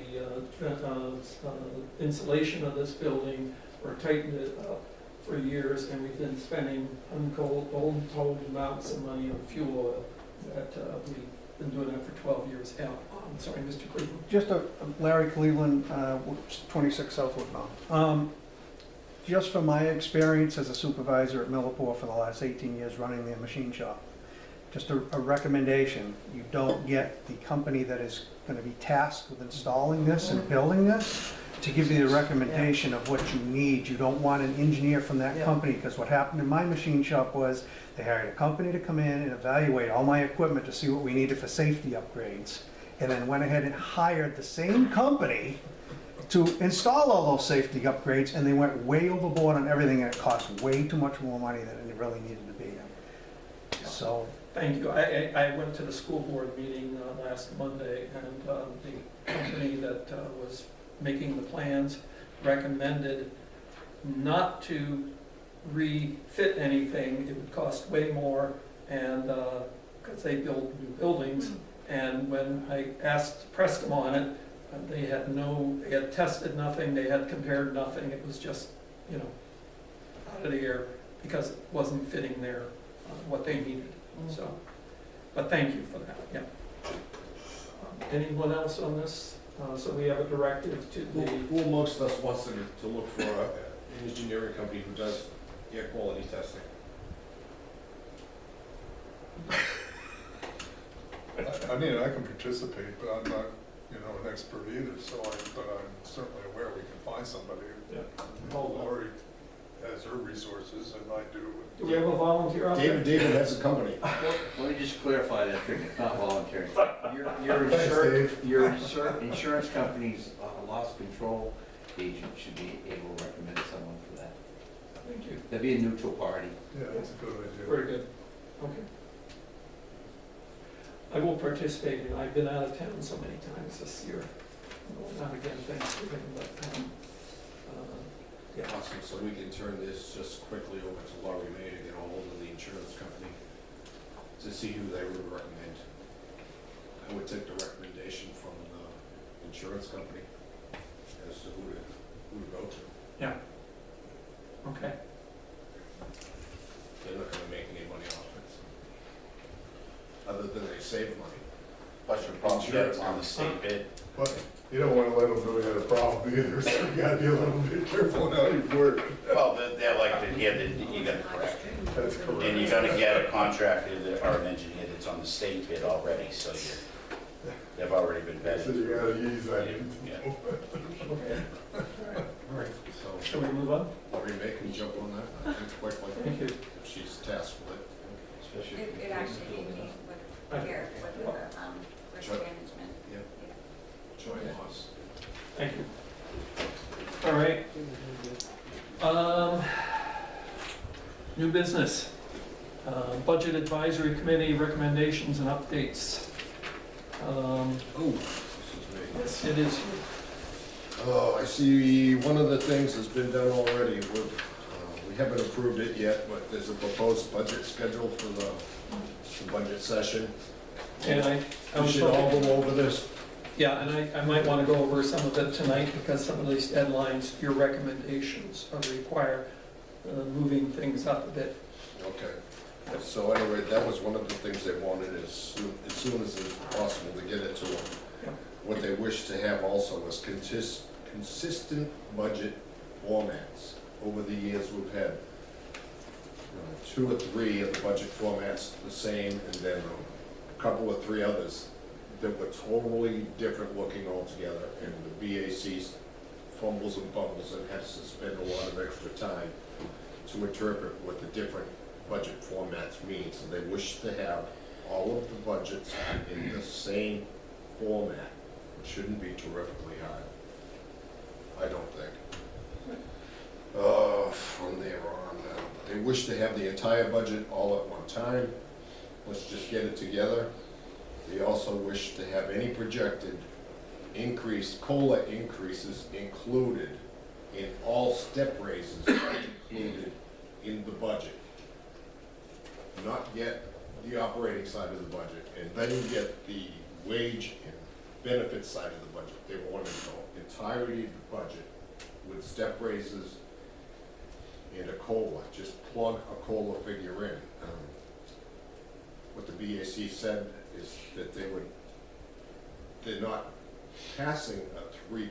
insulation of this building or tightened it up for years, and we've been spending untold amounts of money on fuel oil that we've been doing that for 12 years. I'm sorry, Mr. Cleveland. Just Larry Cleveland, 26 Southwood Mountain. Just from my experience as a supervisor at Millipore for the last 18 years running their machine shop, just a recommendation, you don't get the company that is going to be tasked with installing this and building this to give you the recommendation of what you need. You don't want an engineer from that company, because what happened in my machine shop was they hired a company to come in and evaluate all my equipment to see what we needed for safety upgrades, and then went ahead and hired the same company to install all those safety upgrades, and they went way overboard on everything, and it cost way too much more money than it really needed to be. So, Thank you. I went to the school board meeting last Monday, and the company that was making the plans recommended not to refit anything. It would cost way more, and because they build new buildings. And when I pressed them on it, they had tested nothing, they had compared nothing. It was just, you know, out of the air because it wasn't fitting their what they needed. So, but thank you for that. Yeah. Anyone else on this? So we have a directive to the. Who amongst us wants to look for an engineering company who does air quality testing? I mean, I can participate, but I'm not, you know, an expert either, but I'm certainly aware we can find somebody. Yeah. Lori has her resources, and I do. Do we have a volunteer out there? David has a company. Let me just clarify that, it's not voluntary. Your insurance company's loss control agent should be able to recommend someone for that. Thank you. That'd be a neutral party. Yeah, that's a good idea. Very good. Okay. I will participate in, I've been out of town so many times this year. Well, not again Thanksgiving, but, yeah. Awesome, so we can turn this just quickly over to Laurie May to get a hold of the insurance company to see who they would recommend. I would take the recommendation from the insurance company as to who to go to. Yeah. Okay. They're not gonna make any money off it, so. Other than they save money. Plus you're probably getting on the state bid. But you don't want to let them know you had a problem either, so you gotta be a little bit careful how you word. Well, they're like, yeah, you got it correct. That's correct. And you're gonna get a contractor or an engineer that's on the state bid already, so they've already been So vetted. you gotta use that. Yeah. Okay. All right. So, Shall we move on? Laurie May can jump on that, I think quickly. Thank you. If she's tasked with it. It actually gave me with Garrett, with the risk Sure. management. Joint loss. Thank you. All right. New business. Budget Advisory Committee recommendations and updates. Oh, this is me. Yes, it is. Oh, I see one of the things has been done already. We haven't approved it yet, but there's a proposed budget schedule for the budget session. And I We was should all hoping, go over this. yeah, and I might want to go over some of it tonight because some of these deadlines, your recommendations require moving things up a bit. Okay. So anyway, that was one of the things they wanted as soon as it's possible to get it to them. Yeah. What they wish to have also was consistent budget formats. Over the years, we've had 2 or 3 of the budget formats the same, and then a couple or 3 others that were totally different looking altogether, and the BAC fumbles and bumbles and has to spend a lot of extra time to interpret what the different budget formats mean. So they wish to have all of the budgets in the same format, which shouldn't be terrifically hard, I don't think. From there on, they wish to have the entire budget all at one time. Let's just get it together. They also wish to have any projected COLA increases included in all step raises included in the budget. Not yet the operating side of the budget, and then you get the wage and benefit side of the budget. They want to know entirety of the budget with step raises and a COLA. Just plug a COLA figure in. What the BAC said is that they're not passing a 3%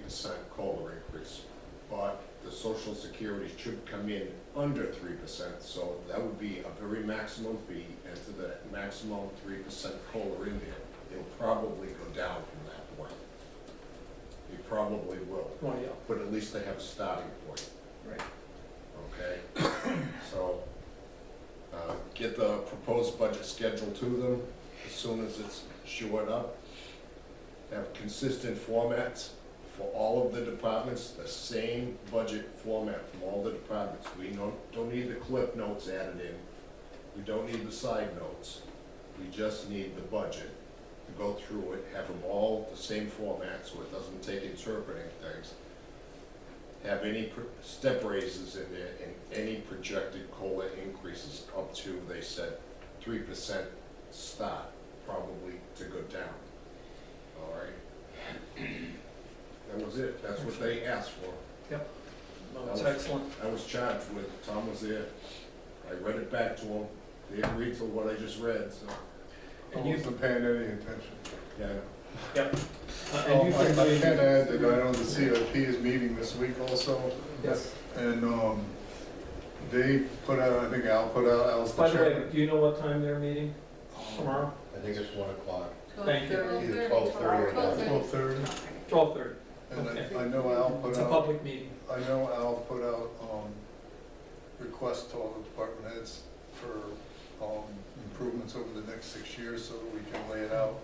COLA increase, but the Social Security should come in under 3%, so that would be a very maximum fee, and to the maximum 3% COLA in there, it'll probably go down from that point. He probably will, Oh, yeah, but at least they have a starting point, right. okay? So, get the proposed budget schedule to them as soon as it's shored up. Have consistent formats for all of the departments, the same budget format from all the departments. We don't need the clip notes added in. We don't need the side notes. We just need the budget to go through it, have them all the same format so it doesn't take interpreting things. Have any step raises in there and any projected COLA increases up to, they said, 3% start, probably to go down. All right? That was it. That's what they asked for. Yep. No, that's excellent. I was charged with, Tom was there. I read it back to him. They agreed to what I just read, so. I wasn't paying any attention. Yeah. Yep. I can add that I know the CIP is meeting this week also. Yes. And they put out, I think Al put out, Al's the By the way, chairman. do you know what time they're meeting tomorrow? I think it's 1 o'clock. Thank you. Either 12:30 or 1. 12:30. 12:30. And Okay. I know Al put It's a out, public meeting. I know Al put out requests to all the department heads for improvements over the next 6 years so that we can lay it out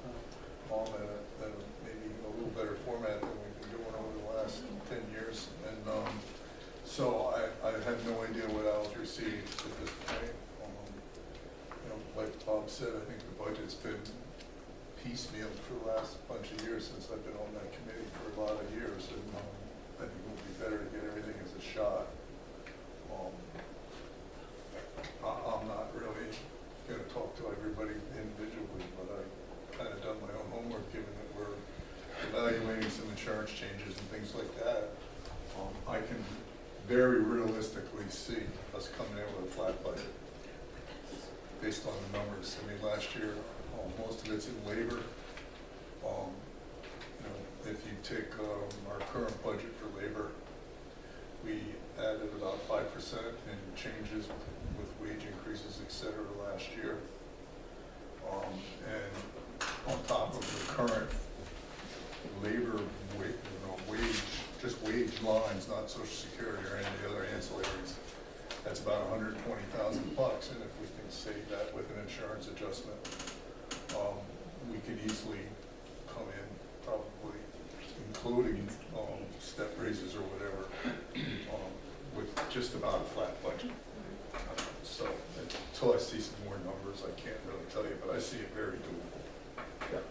at a maybe a little better format than we've been doing over the last 10 years. And so I have no idea what Al's received at this point. You know, like Bob said, I think the budget's been piecemeal for the last bunch of years since I've been on that committee for a lot of years. And I think it would be better to get everything as a shot. I'm not really going to talk to everybody individually, but I kind of done my own homework, given that we're evaluating some insurance changes and things like that. I can very realistically see us coming in with a flat budget based on the numbers. I mean, last year, most of it's in labor. You know, if you take our current budget for labor, we added about 5% in changes with wage increases, et cetera, last year. And on top of the current labor wage, just wage lines, not Social Security or any of the other ancillaries, that's about $120,000. And if we can save that with an insurance adjustment, we could easily come in, probably including step raises or whatever, with just about a flat budget. So until I see some more numbers, I can't really tell you, but I see it very doable. Yep.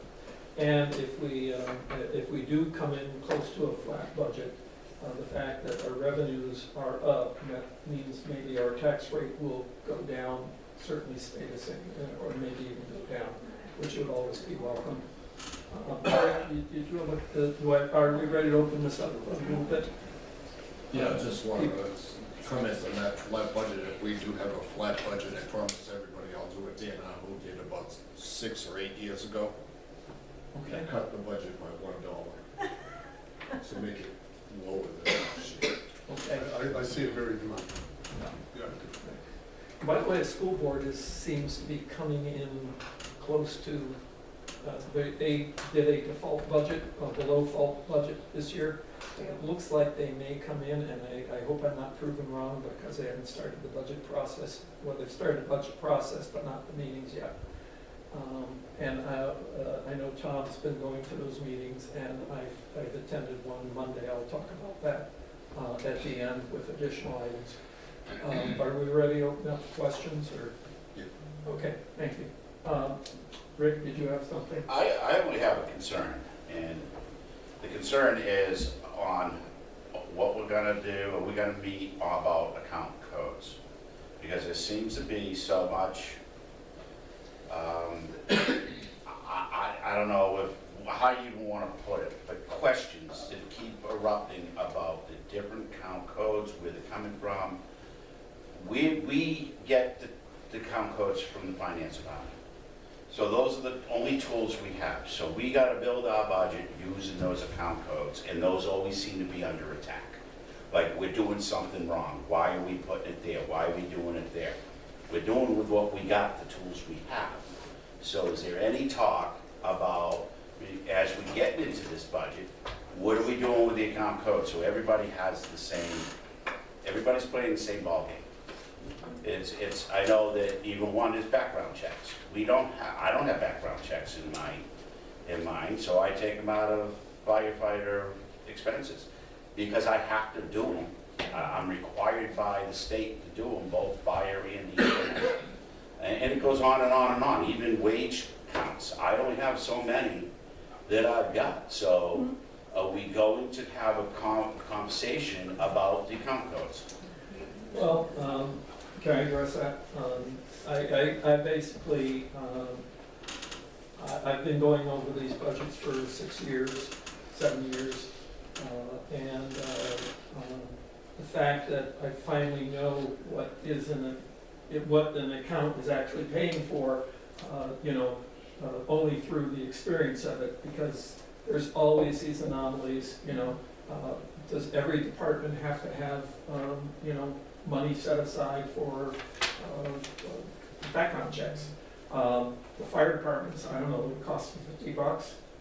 And if we do come in close to a flat budget, the fact that our revenues are up, that means maybe our tax rate will go down, certainly stay the same, or maybe even go down, which would always be welcome. Are we ready to open this up a little bit? Yeah, just wanted to comment on that flat budget. If we do have a flat budget, I promise everybody I'll do what Dan who did about 6 or 8 years ago. Okay. Cut the budget by $1. So make it lower than last year. Okay. I see it very doable. Yeah. By the way, the school board seems to be coming in close to, they did a default budget, below fault budget this year. It looks like they may come in, and I hope I'm not proven wrong because they haven't started the budget process. Well, they've started the budget process, but not the meetings yet. And I know Tom's been going to those meetings, and I've attended one Monday. I'll talk about that at the end with additional items. Are we ready to open up questions, or? Yeah. Okay, thank you. Rick, did you have something? I only have a concern, and the concern is on what we're gonna do. Are we gonna meet about account codes? Because there seems to be so much, I don't know how you even wanna put it, but questions that keep erupting about the different account codes, where they're coming from. We get the account codes from the finance department. So those are the only tools we have. So we gotta build our budget using those account codes, and those always seem to be under attack. Like, we're doing something wrong. Why are we putting it there? Why are we doing it there? We're doing with what we got, the tools we have. So is there any talk about, as we get into this budget, what are we doing with the account code? So everybody has the same, everybody's playing the same ballgame. I know that even one is background checks. I don't have background checks in mine, so I take them out of firefighter expenses because I have to do them. I'm required by the state to do them, both fire and EMS. And it goes on and on and on, even wage counts. I only have so many that I've got. So are we going to have a conversation about the account codes? Well, can I address that? I basically, I've been going over these budgets for 6 years, 7 years, and the fact that I finally know what is what an account is actually paying for, only through the experience of it, because there's always these anomalies, does every department have to have, money set aside for background checks? The fire departments, I don't know, it costs $50.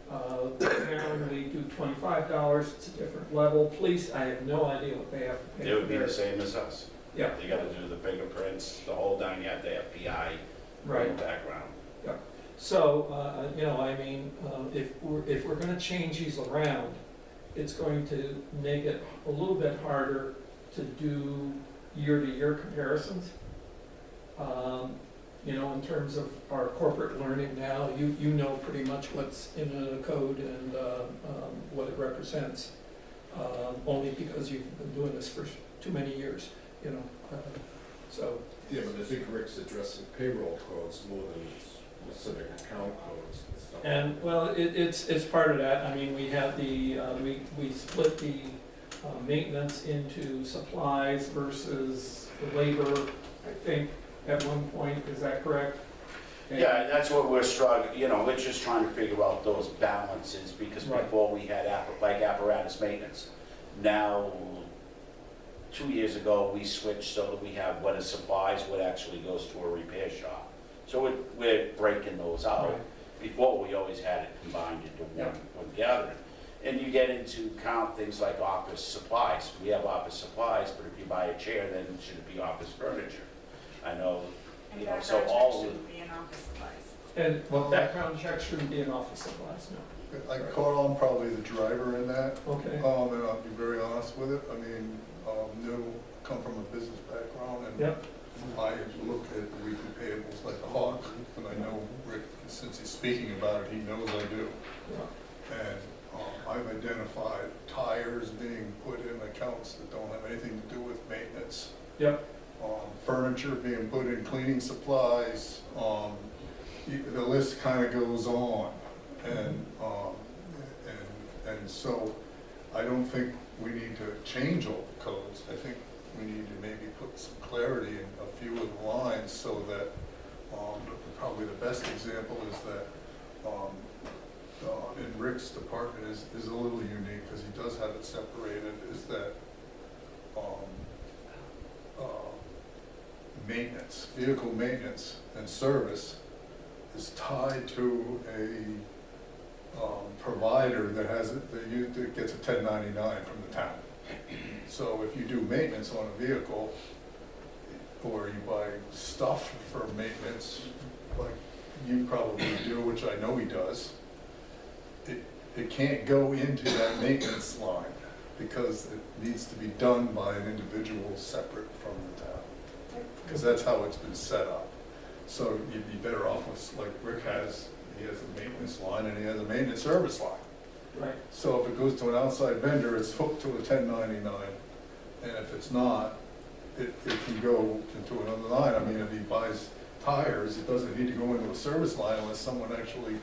Town, we do $25, it's a different level. Police, I have no idea what they have to pay. They would be the same as us. Yeah. They gotta do the fingerprints, the whole nine yard, they have PI, Right. background. Yeah. So, if we're gonna change these around, it's going to make it a little bit harder to do year-to-year comparisons. In terms of our corporate learning now, you know pretty much what's in a code and what it represents, only because you've been doing this for too many years, so. Yeah, but I think Rick's addressing payroll codes more than specific account codes and stuff. And, well, it's part of that. I mean, we have we split the maintenance into supplies versus the labor, I think, at one point, is that correct? Yeah, and that's what we're struggling, we're just trying to figure out those balances, because Right. before we had apparatus maintenance. Now, 2 years ago, we switched so that we have what is supplies, what actually goes to a repair shop. So we're breaking those out. Right. Before, we always had it combined into one gathering. And you get into count things like office supplies. We have office supplies, but if you buy a chair, then should it be office furniture? I know, And so background all checks of shouldn't be in office supplies. And, well, background checks shouldn't be in office supplies, no. Like Carl, I'm probably the driver in that. Okay. And I'll be very honest with it. I mean, come from a business background, and Yep. I look at the weekly payables like a hawk, and I know Rick, since he's speaking about it, he knows I do. Yeah. And I've identified tires being put in accounts that don't have anything to do with maintenance. Yep. Furniture being put in cleaning supplies, the list kind of goes on. And so I don't think we need to change all the codes. I think we need to maybe put some clarity in a few of the lines so that, probably the best example is that in Rick's department is a little unique because he does have it separated, is that maintenance, vehicle maintenance and service is tied to a provider that gets a 1099 from the town. So if you do maintenance on a vehicle, or you buy stuff for maintenance, like you probably do, which I know he does, it can't go into that maintenance line because it needs to be done by an individual separate from the town. Because that's how it's been set up. So you'd be better off with, like Rick has, he has a maintenance line and he has a maintenance service line. Right. So if it goes to an outside vendor, it's hooked to a 1099, and if it's not, it can go into another line. I mean, if he buys tires, it doesn't need to go into a service line unless someone actually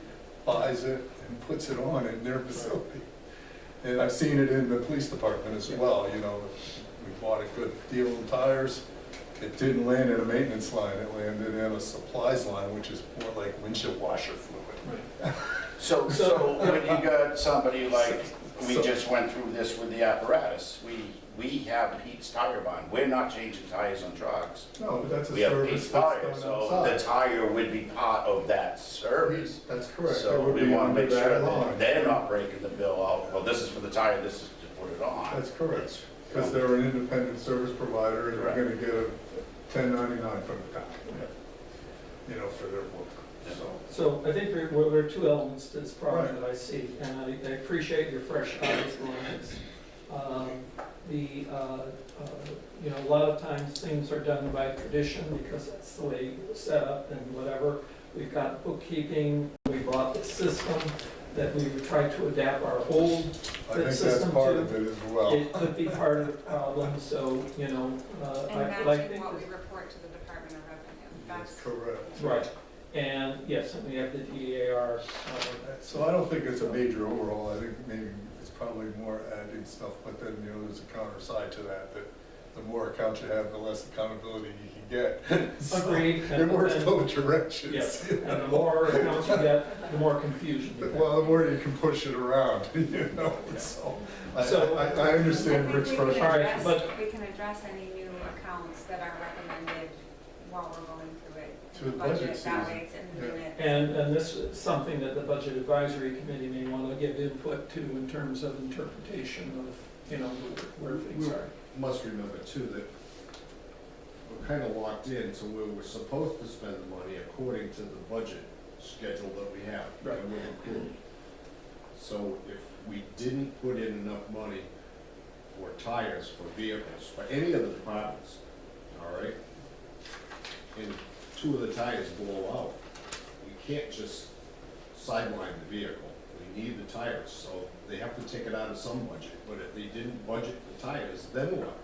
buys it and puts it on in their facility. And I've seen it in the police department as well, we bought a good deal in tires. It didn't land in a maintenance line, it landed in a supplies line, which is more like windshield washer fluid. Right. So when you got somebody like, we just went through this with the apparatus, we have Pete's Tire Barn. We're not changing tires on trucks. No, but that's a We have service Pete's that's Tire, done so outside. the tire would be part of that service. That's correct. It So would we be wanna under make sure that that line. they're not breaking the bill out, well, this is for the tire, this is to put it on. That's correct, because they're an independent service provider and they're Correct. gonna get a 1099 from the town, you know, for their work, so. So I think there are two elements to this problem that I see, and I appreciate your fresh eyes on this. You know, a lot of times things are done by tradition because that's the way it was set up and whatever. We've got bookkeeping, we brought the system that we would try to adapt our old I think that's system part to. of it as well. It could be part of the problem, so, you know, And I matching think. what we report to the Department of Revenue, that's. Correct. Right, and yes, and we have the DAR. So I don't think it's a major overhaul, I think maybe it's probably more adding stuff, but then, you know, there's a counter side to that, that the more accounts you have, the less accountability you can get. So Agreed. It works both directions. Yes, you and know? the more accounts you get, the more confusion you get. Well, the more you can push it around, you know, so. So- I understand Rick's I think we can All right, frustration. address, but- we can address any new accounts that are recommended while we're going through it. To the budget That season. way it's in the Yeah. minutes. And this is something that the Budget Advisory Committee may want to give input to in terms of interpretation of, you know, where things are. Must remember too that we're kind of locked in, so we're supposed to spend the money according to the budget schedule that we have. Right. And we're approved. So if we didn't put in enough money for tires, for vehicles, for any of the departments, all right? And two of the tires blow out, we can't just sideline the vehicle. We need the tires, so they have to take it out of some budget. But if they didn't budget for tires, then what?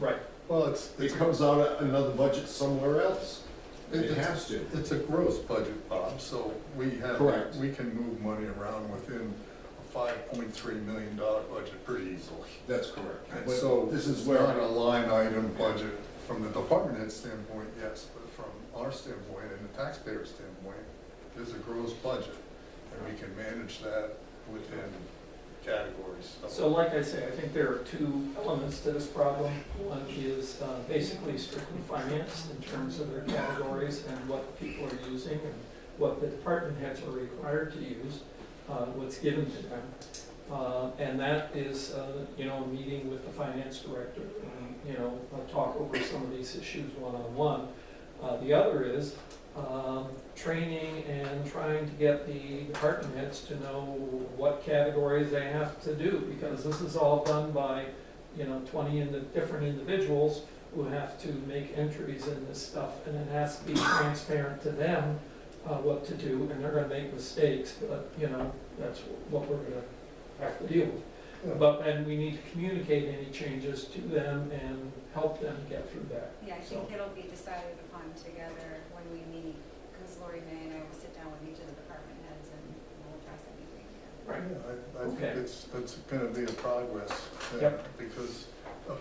Right. Well, it's It comes out of another budget somewhere else. It has to. It's a gross budget, Bob, so we have, Correct. we can move money around within a $5.3 million budget pretty easily. That's correct. And But so this is it's where not a line item budget from the department head standpoint, yes, but from our standpoint and the taxpayer standpoint, there's a gross budget. And we can manage that within categories. So like I say, I think there are two elements to this problem. One is basically strictly finance in terms of their categories and what people are using and what the department heads are required to use, what's given to them. And that is, you know, a meeting with the finance director and, you know, talk over some of these issues one-on-one. The other is training and trying to get the department heads to know what categories they have to do, because this is all done by, you know, 20 different individuals who have to make entries in this stuff, and it has to be transparent to them what to do, and they're gonna make mistakes, but, you know, that's what we're gonna have to deal with. Yeah. But, and we need to communicate any changes to them and help them get through that. Yeah, I So- think it'll be decided upon together when we meet, because Lori May and I will sit down with each of the department heads and we'll address anything. Right. Yeah, I Okay. think that's gonna be a progress, Yep. because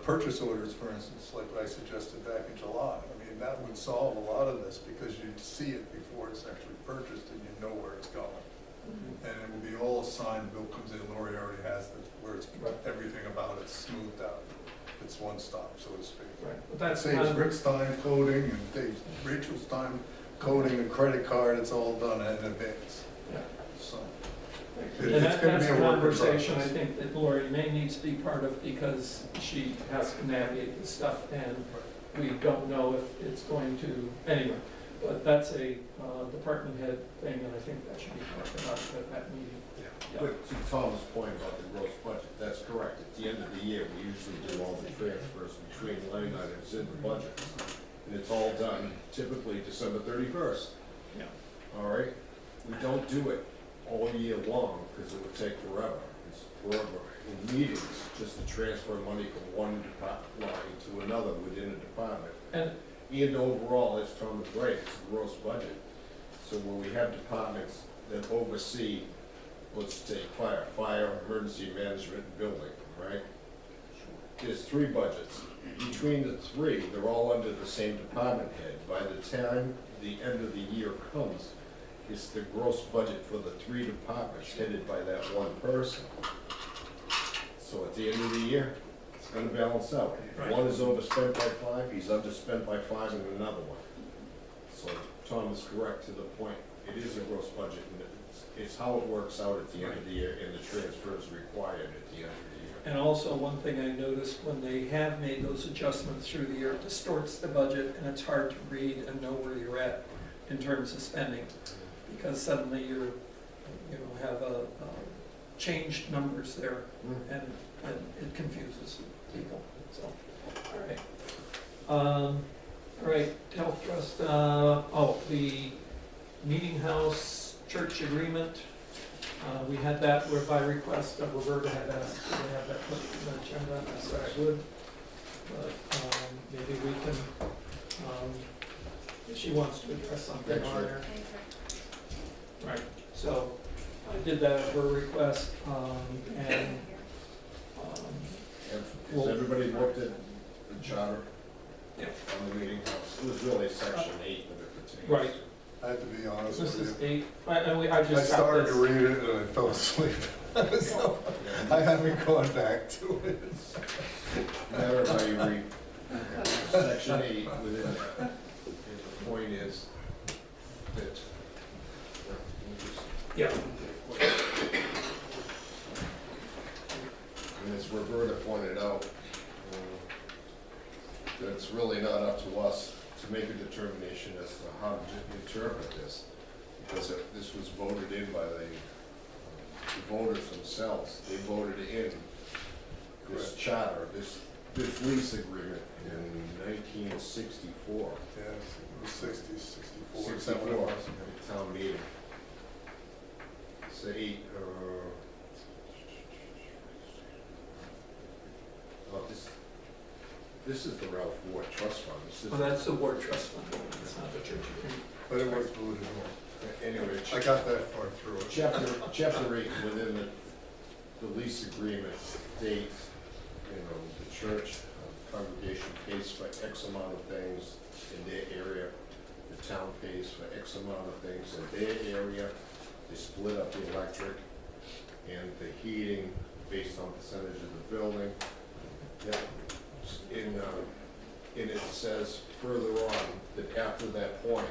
purchase orders, for instance, like I suggested back in July, I mean, that would solve a lot of this, because you'd see it before it's actually purchased and you know where it's going. And it will be all assigned, bill comes in, Lori already has it, where it's, Right. everything about it's smoothed out. It's one stop, so to speak. Right, but That that's saves kind of, Rick's time coding and saves Rachel's time coding a credit card, it's all done in advance, yeah. so. And It's that, gonna that's be a a work in conversation I progress. think that Lori May needs to be part of, because she has to navigate this stuff, and we don't know if it's going to, anyway. But that's a department head thing, and I think that should be talked about at that meeting. Yeah. But to Tom's point about the gross budget, that's correct. At the end of the year, we usually do all the transfers between line items in the budget. And it's all done typically December 31st. Yeah. All right? We don't do it all year long because it would take forever. It's forever in meetings just to transfer money from one line to another within a department. And overall, as Tom is right, it's a gross budget. So when we have departments that oversee, let's take fire, emergency management, and building, right? There's three budgets. Between the three, they're all under the same department head. By the time the end of the year comes, it's the gross budget for the three departments headed by that one person. So at the end of the year, gonna balance out. If Right. one is overspent by 5, he's underspent by 5 in another one. So Tom is correct to the point, it is a gross budget, and it's how it works out at the end of the year, and the transfers required at the end of the year. And also, one thing I noticed, when they have made those adjustments through the year, it distorts the budget, and it's hard to read and know where you're at in terms of spending, because suddenly have changed numbers there, and it confuses people, so, all right, Health Trust, the Meeting House Church Agreement, we had that where by request, Roberta had asked to have that put in the agenda, I said I would, but maybe we can, if she wants to address something on there. Right, so I did that at her request, and Has everybody looked at the charter yeah. on the Meeting House? It was really section 8 that it pertains. Right. I have to be honest This with is you. 8, I I just got started this. to read it and I fell asleep. So I haven't gone back to it. Matter how you read section 8 within that. And the point is that, Yeah. and as Roberta pointed out, that it's really not up to us to make a determination as to how to interpret this, because this was voted in by the voters themselves. They voted in this charter, this lease agreement in 1964. Yes, it was 60, 64. 64 at town meeting. Say, this is the Ralph Ward Trust Fund. Well, that's the Ward Trust Fund, it's not the church agreement. But it was voted on. Anyway, I got that far through it. Chapter 8 within the lease agreement states, the church congregation pays for X amount of things in their area, the town pays for X amount of things in their area, they split up the electric and the heating based on percentage of the building. And it says further on that after that point,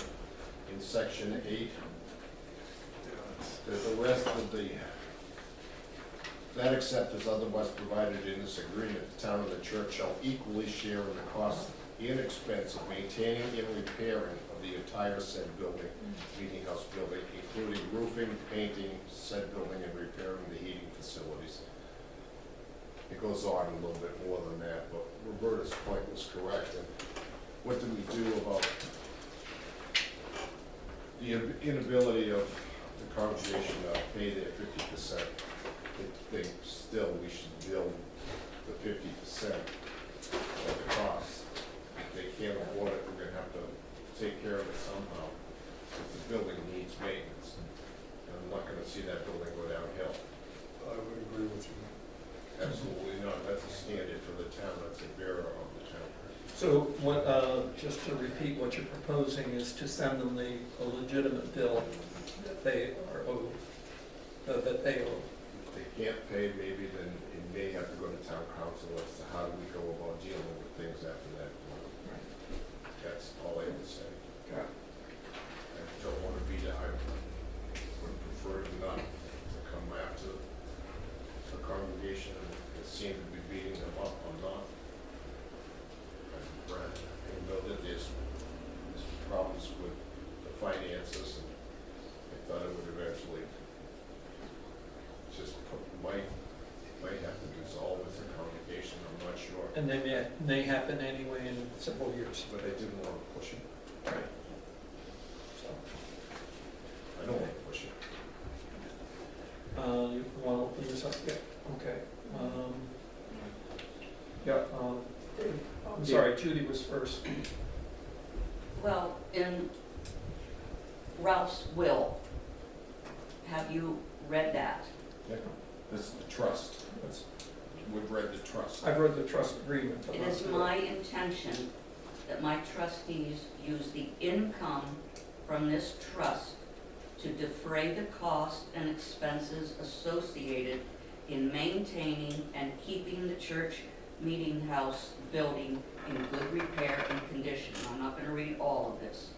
in section 8, that the rest of that except as otherwise provided in this agreement, the town and the church shall equally share in the cost and expense of maintaining and repairing of the entire said building, Meeting House building, including roofing, painting said building, and repairing the heating facilities. It goes on a little bit more than that, but Roberta's point was correct. And what do we do about the inability of the congregation to pay their 50%? I think still we should build the 50% of the cost. If they can't afford it, we're gonna have to take care of it somehow, because the building needs maintenance. And I'm not gonna see that building go downhill. I would agree with you. Absolutely not. That's a standard for the town. That's a bearer of the town. So what, just to repeat, what you're proposing is to send them a legitimate bill that they are owed, that they owe. If they can't pay, maybe then it may have to go to town council as to how do we go about dealing with things after that point. That's all I have to say. Okay. I don't want to be, I would prefer not to come after the congregation that seem to be beating them up or not. I know that there's problems with the finances, and I thought it would eventually just might have to dissolve as a congregation, I'm not sure. And they may happen anyway in several years. But I didn't want to push it. Right. So, I don't want to push it. you want to open this up? Yeah, okay. Dave, I'm sorry, Judy was first. Well, in Ralph's will, have you read that? Yeah. This is the trust. We've read the trust. I've read the trust agreement. It is my intention that my trustees use the income from this trust to defray the cost and expenses associated in maintaining and keeping the church Meeting House building in good repair and condition. I'm not gonna read all of this.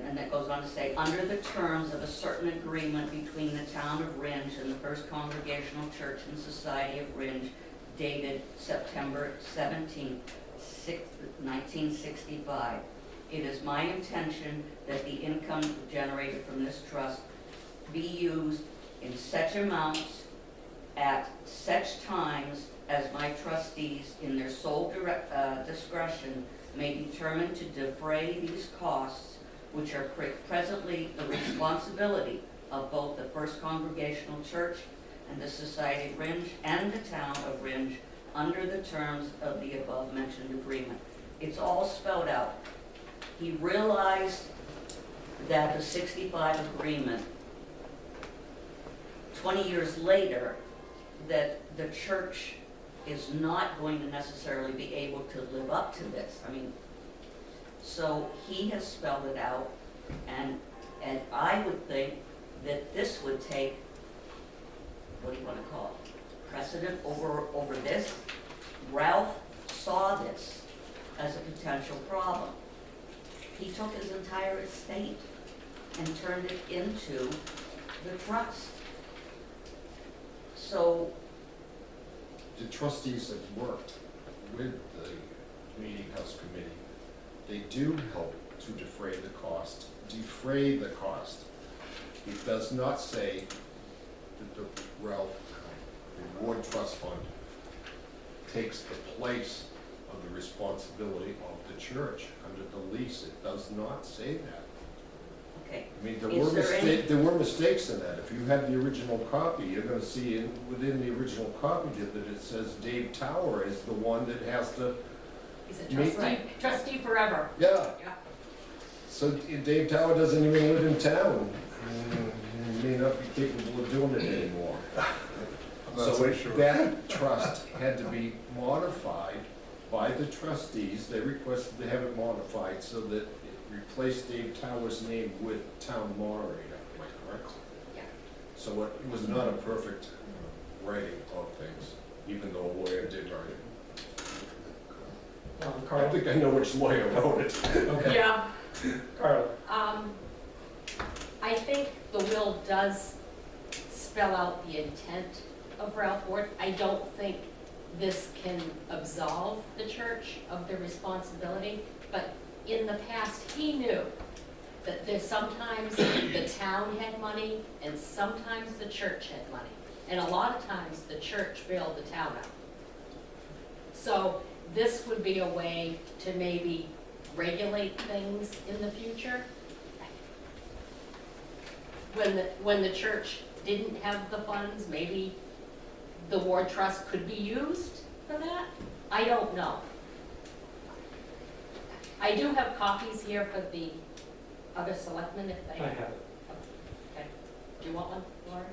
And that goes on to say, under the terms of a certain agreement between the town of Rindge and the First Congregational Church and Society of Rindge, dated September 17, 1965, it is my intention that the income generated from this trust be used in such amounts at such times as my trustees, in their sole discretion, may determine to defray these costs, which are presently the responsibility of both the First Congregational Church and the Society of Rindge and the town of Rindge, under the terms of the above-mentioned agreement. It's all spelled out. He realized that the 65 agreement, 20 years later, that the church is not going to necessarily be able to live up to this. I mean, so he has spelled it out, and I would think that this would take, what do you want to call it, precedent over this. Ralph saw this as a potential problem. He took his entire estate and turned it into the trust. So The trustees have worked with the Meeting House Committee. They do help to defray the cost. It does not say that the Ralph Reward Trust Fund takes the place of the responsibility of the church under the lease. It does not say that. okay. I mean, Is there any- there were mistakes in that. If you have the original copy, you're gonna see within the original copy that it says Dave Tower is the one that has to, He's a trustee forever. yeah. Yeah. So Dave Tower doesn't even live in town. He may not be capable of doing it anymore. I'm not So so sure. that trust had to be modified by the trustees. They requested to have it modified so that it replaced Dave Tower's name with town moderator, am I correct? Yeah. So it was not a perfect writing of things, even though a lawyer did write it. I Carl? think I know which lawyer wrote it. Okay. Yeah. Carl? I think the will does spell out the intent of Ralph Ward. I don't think this can absolve the church of the responsibility, but in the past, he knew that there's sometimes the town had money and sometimes the church had money. And a lot of times, the church bailed the town out. So this would be a way to maybe regulate things in the future. When the church didn't have the funds, maybe the Ward Trust could be used for that? I don't know. I do have copies here for the other selectmen if they. I have it. Okay. Do you want one, Laura?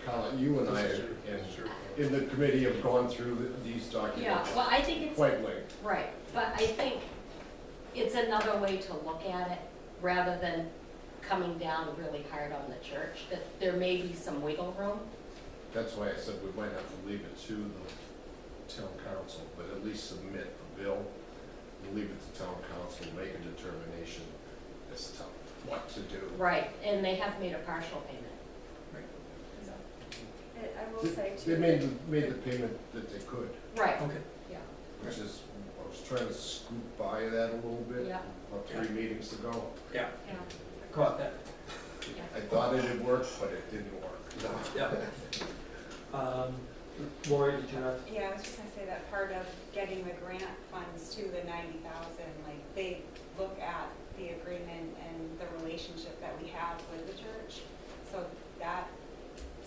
Colin, you and I in the committee have gone through these documents. Yeah, well, I think it's. Quite late. Right, but I think it's another way to look at it, rather than coming down really hard on the church, that there may be some wiggle room. That's why I said we might have to leave it to the town council, but at least submit the bill, and leave it to town council, make a determination as to what to do. Right, and they have made a partial payment. I will say too. They made the payment that they could, Right. Okay. Yeah. which is, I was trying to scoot by that a little bit, Yeah. about 3 meetings ago. Yeah, Yeah. I caught that. I thought it had worked, but it didn't work. Yeah. Lori, did you have? Yeah, I was just gonna say that part of getting the grant funds to the 90,000, like, they look at the agreement and the relationship that we have with the church. So that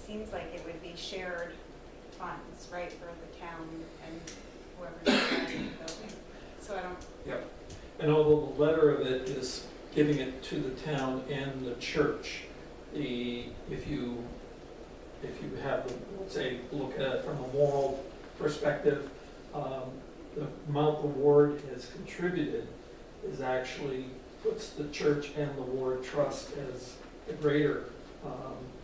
seems like it would be shared funds, right, for the town and whoever's running the building. So I don't, Yep. And although the letter of it is giving it to the town and the church, if you have, let's say, look at it from a moral perspective, the amount the ward has contributed is actually puts the church and the ward trust as the greater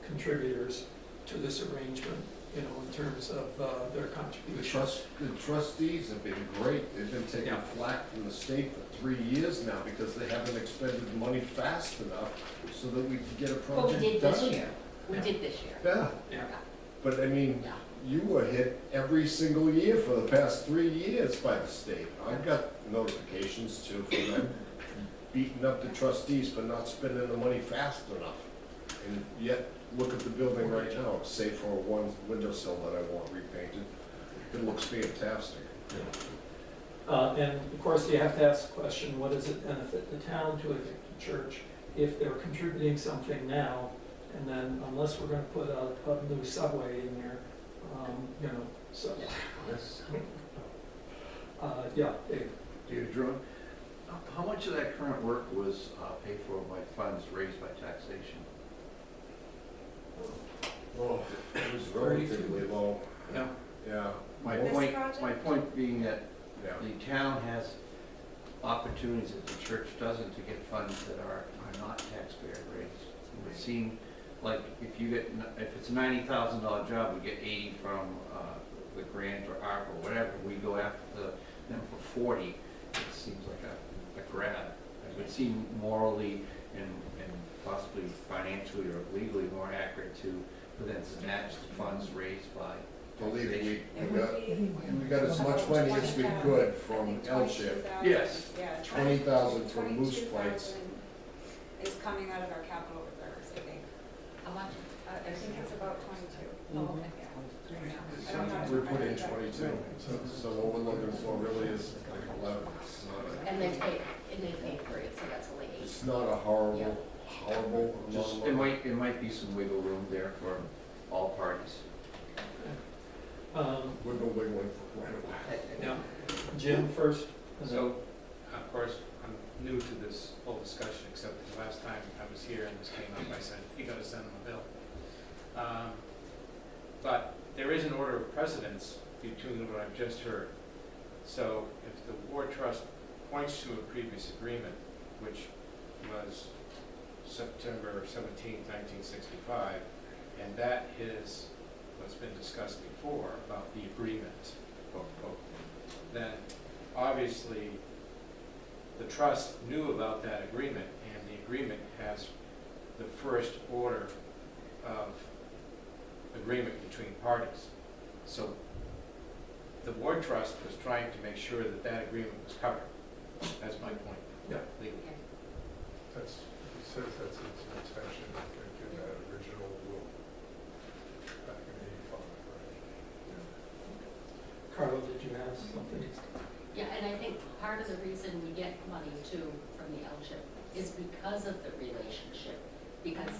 contributors to this arrangement, you know, in terms of their contributions. The trustees have been great. They've been taking Yeah. flack from the state for 3 years now because they haven't expended the money fast enough so that we could get a Well, we project did done. this year. We did this year. Yeah, Yeah. but I mean, Yeah. you were hit every single year for the past 3 years by the state. I've got notifications too from them beating up the trustees for not spending the money fast enough. And yet, look at the building right now, save for one windowsill that I want repainted. It looks fantastic. And of course, you have to ask the question, what does it benefit the town to evict the church if they're contributing something now, and then unless we're gonna put a new subway in there, you know, so. Yeah, Dave. David Druin, how much of that current work was paid for by funds raised by taxation? Oh, it was relatively low. Yeah. Yeah. My This point, project? my point being that Yeah. the town has opportunities that the church doesn't to get funds that are not taxpayer raised. It would seem like if you get, if it's a $90,000 job, we get 80 from the grant or ARP or whatever, we go after them for 40, it seems like a grab. It would seem morally and possibly financially or legally more accurate for them to match the funds raised by Believe me, It we got as much money as we could from L-Chip. Yes. Yeah, 20,000 from Moose Plates. 22,000 is coming out of our capital reserves, I think. How much? I think it's about 22. Oh, okay. I don't know. We put in 22, so what we're looking for really is like 11. It's not a- And they pay for it, so that's only 8. It's not a horrible amount Just, of it money. might be some wiggle room there for all parties. We've been wiggling for quite a while. Yeah. Jim first. and then- So, of course, I'm new to this whole discussion, except the last time I was here and this came up, I said, you gotta send them a bill. But there is an order of precedence between what I've just heard. So if the Ward Trust points to a previous agreement, which was September 17, 1965, and that is what's been discussed before about the agreement, quote, quote, then obviously the trust knew about that agreement, and the agreement has the first order of agreement between parties. So the Ward Trust was trying to make sure that that agreement was covered. That's my point. Yeah. Legally. That's, he says that's his intention, I think, in that original will, back in 85, right? Carla, did you have something? Yeah, and I think part of the reason we get money too from the L-chip is because of the relationship, because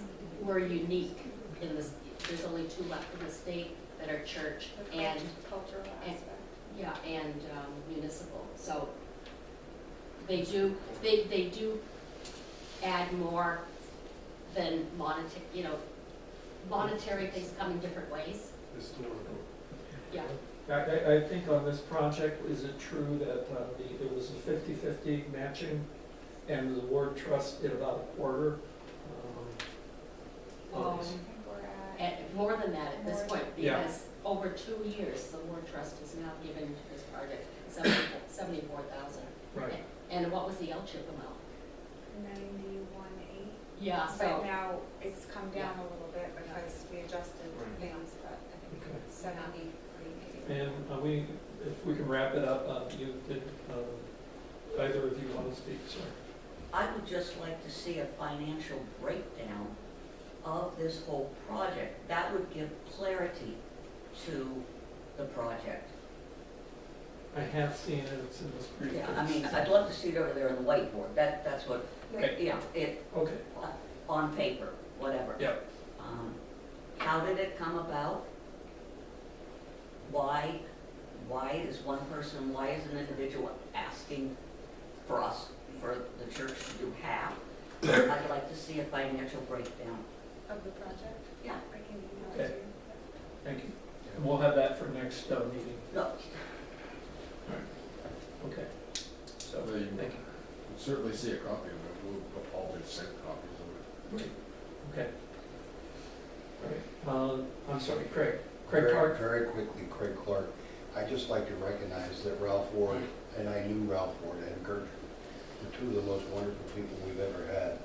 we're unique in this, there's only 2 left in the state that are church and, Cultural aspect. yeah, and municipal. So they do add more than monetary things come in different ways. Historical. Yeah. I think on this project, is it true that it was a 50-50 matching, and the Ward Trust did about a quarter? I think we're at. And more than that at this point, Yeah. because over 2 years, the Ward Trust has now given to this project 74,000. Right. And what was the L-chip amount? 91.8. Yeah, But so, now it's come down a little bit because we adjusted things, but I think Okay. it's 73 maybe. And if we can wrap it up, either of you want to speak, sir? I would just like to see a financial breakdown of this whole project. That would give clarity to the project. I have seen it, it's in this brief. Yeah, I mean, I'd love to see it over there on the whiteboard. That's what, Okay. you know, Okay, on paper, whatever. yeah. How did it come about? Why is one person, why is an individual asking for us, for the church to do half? I'd like to see a financial breakdown. Of the project? Yeah. I can email Okay. it to you. Thank you. And we'll have that for next meeting. No, Okay. So, Well, you- thank you. certainly see a copy of it. We'll all be sent copies of it. Okay. All right. I'm sorry, Craig. Craig Very- Clark? Very quickly, Craig Clark. I'd just like to recognize that Ralph Ward, and I knew Ralph Ward and Gertrude, were two of the most wonderful people we've ever had.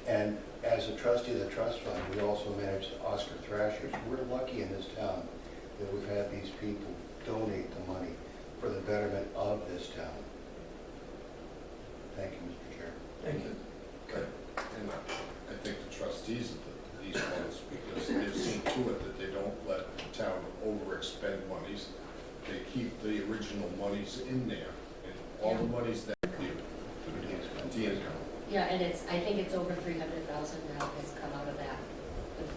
And as a trustee of the trust fund, we also manage the Oscar Thrashers. We're lucky in this town that we've had these people donate the money for the betterment of this town. Thank you, Mr. Chair. Thank you. Okay. And I think the trustees of these funds, because they've seen to it that they don't let the town overexpend monies. They keep the original monies in there, and all the monies that the income. Yeah, and I think it's over 300,000 now has come out of that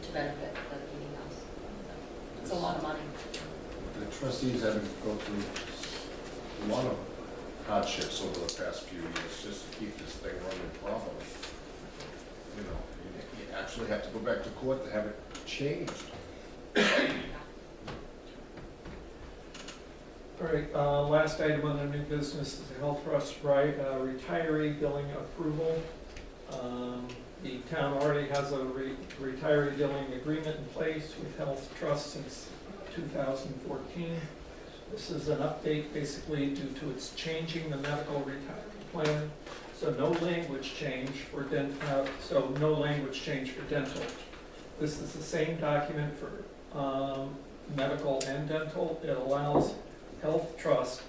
to benefit the meeting house. It's a lot of money. The trustees have to go through a lot of hardships over the past few years just to keep this thing running properly. You know, you actually have to go back to court to have it changed. All right, last item on the new business is the Health Trust retiree billing approval. The town already has a retiree billing agreement in place with Health Trust since 2014. This is an update basically due to its changing the medical retirement plan. So no language change for dental. This is the same document for medical and dental. It allows Health Trust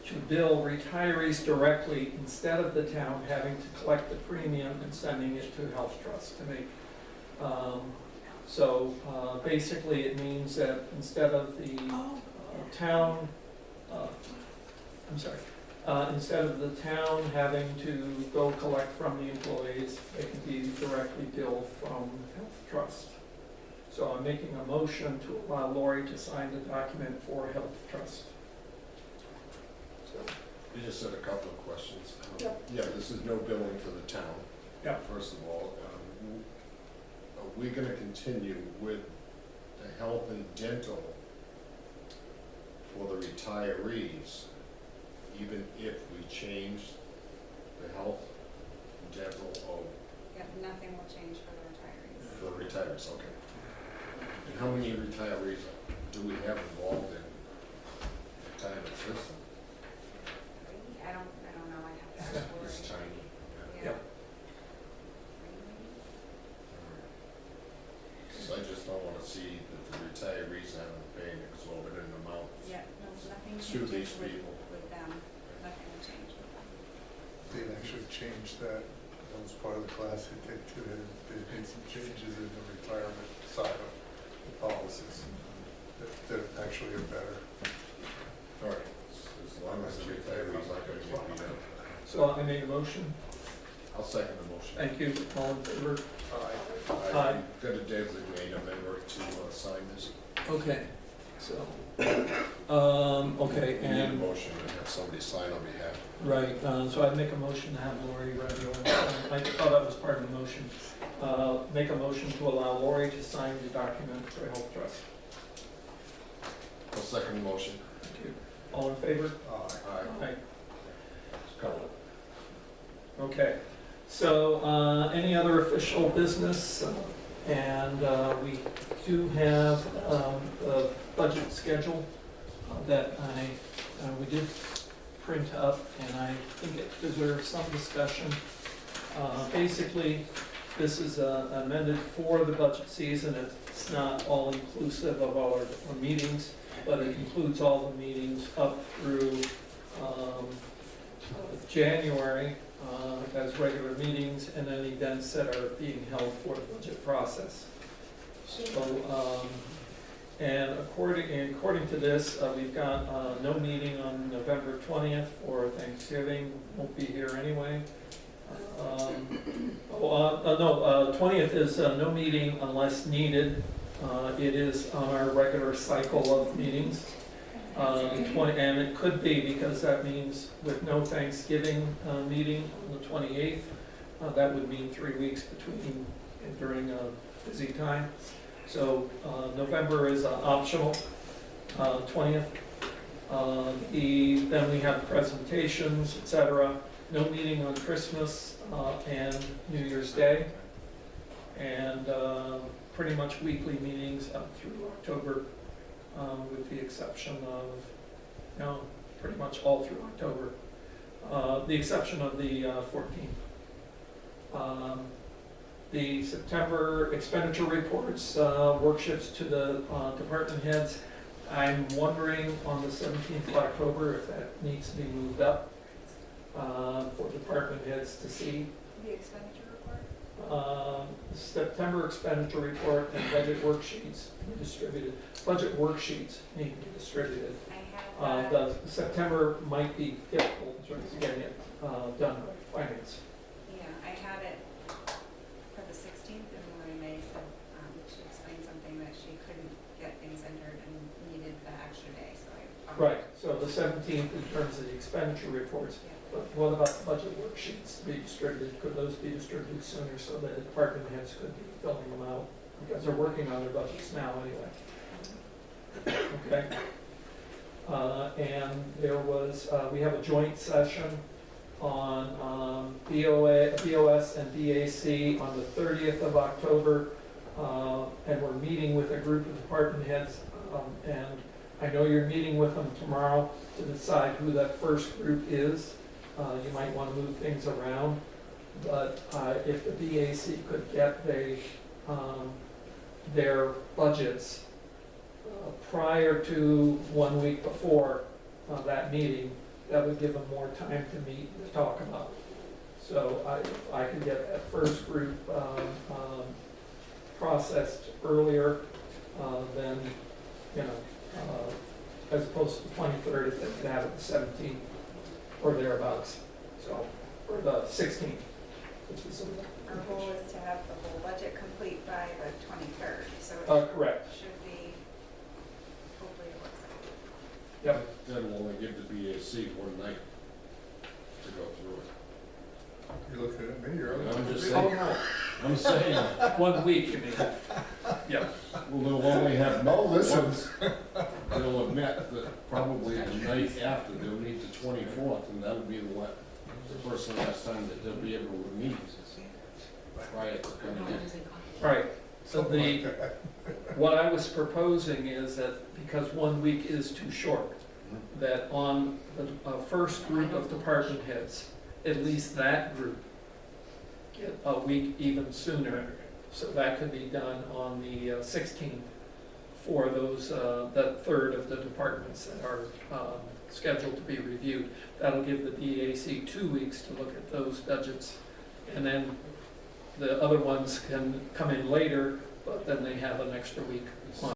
to bill retirees directly instead of the town having to collect the premium and sending it to Health Trust to make. Basically it means that instead of the town, instead of the town having to go collect from the employees, they can be directly billed from Health Trust. So I'm making a motion to allow Lori to sign the document for Health Trust. You just said a couple of questions. Yep. Yeah, this is no billing to the town. Yep. First of all, are we gonna continue with the health and dental for the retirees, even if we change the health and dental of? Yeah, nothing will change for the retirees. For the retirees, okay. And how many retirees do we have involved in the retirement system? I don't know, I have to ask Lori. It's tiny. Yeah. Yep. So I just don't wanna see that the retirees having to pay an exorbitant amount Yeah, no, nothing to these changes people. with them, nothing will change with them. They actually changed that. That was part of the class they take too. They made some changes in the retirement side of the policies that actually are better. All right, as long as the retirees aren't gonna get beat up. So I made a motion. I'll second the motion. Thank you. All in favor? Aye. Aye. I've got to designate a member to sign this. Okay. So, okay, We need a and, motion to have somebody sign on behalf. right, so I'd make a motion to have Lori Radio. I thought that was part of the motion. Make a motion to allow Lori to sign the document for Health Trust. I'll second the motion. Thank you. All in favor? Aye. Aye. Okay, so any other official business? And we do have the budget schedule that we did print up, and I think it deserves some discussion. Basically, this is amended for the budget season. It's not all inclusive of our meetings, but it includes all the meetings up through January as regular meetings, and then events that are being held for the budget process. So, and according to this, we've got no meeting on November 20th for Thanksgiving. Won't be here anyway. 20th is no meeting unless needed. It is on our regular cycle of meetings. And it could be, because that means with no Thanksgiving meeting on the 28th, that would mean 3 weeks between during a busy time. So November is optional, 20th. Then we have presentations, etc. no meeting on Christmas and New Year's Day, and pretty much weekly meetings up through October, with the exception of, no, pretty much all through October, the exception of the 14th. The September expenditure reports, workshops to the department heads. I'm wondering on the 17th of October if that needs to be moved up for department heads to see. The expenditure report? September expenditure report and budget worksheets be distributed. Budget worksheets need to be distributed. I have that. The September might be difficult in terms of getting it done by finance. Yeah, I had it for the 16th, and Lori May said, she explained something that she couldn't get things entered and needed the extra day, so I. Right, so the 17th in terms of the expenditure reports. Yeah. But what about the budget worksheets to be distributed? Could those be distributed sooner so that the department heads could be filling them out? Because they're working on their budgets now anyway. Okay. And there was, we have a joint session on BOS and BAC on the 30th of October. And we're meeting with a group of department heads. And I know you're meeting with them tomorrow to decide who that first group is. You might want to move things around. But if the BAC could get their budgets prior to 1 week before that meeting, that would give them more time to meet and to talk about it. So I could get that first group processed earlier than, as opposed to the 23rd, if they could have it the 17th or thereabouts, so, or the 16th, which is Our goal is to have the whole budget complete by the 23rd, so it correct. should be, hopefully it works out. Yep. Then we'll only give the BAC one night to go through it. You're looking at me, you're. I'm just saying, I'm saying, 1 week, you mean? Yeah. well, they'll only have. No, listen. They'll admit that probably the night after, they'll meet the 24th, and that'll be the first and last time that they'll be able to meet prior to coming in. Right, so what I was proposing is that, because 1 week is too short, that on the first group of department heads, at least that group get a week even sooner. So that could be done on the 16th for those, that third of the departments that are scheduled to be reviewed. That'll give the BAC 2 weeks to look at those budgets. And then the other ones can come in later, but then they have an extra week on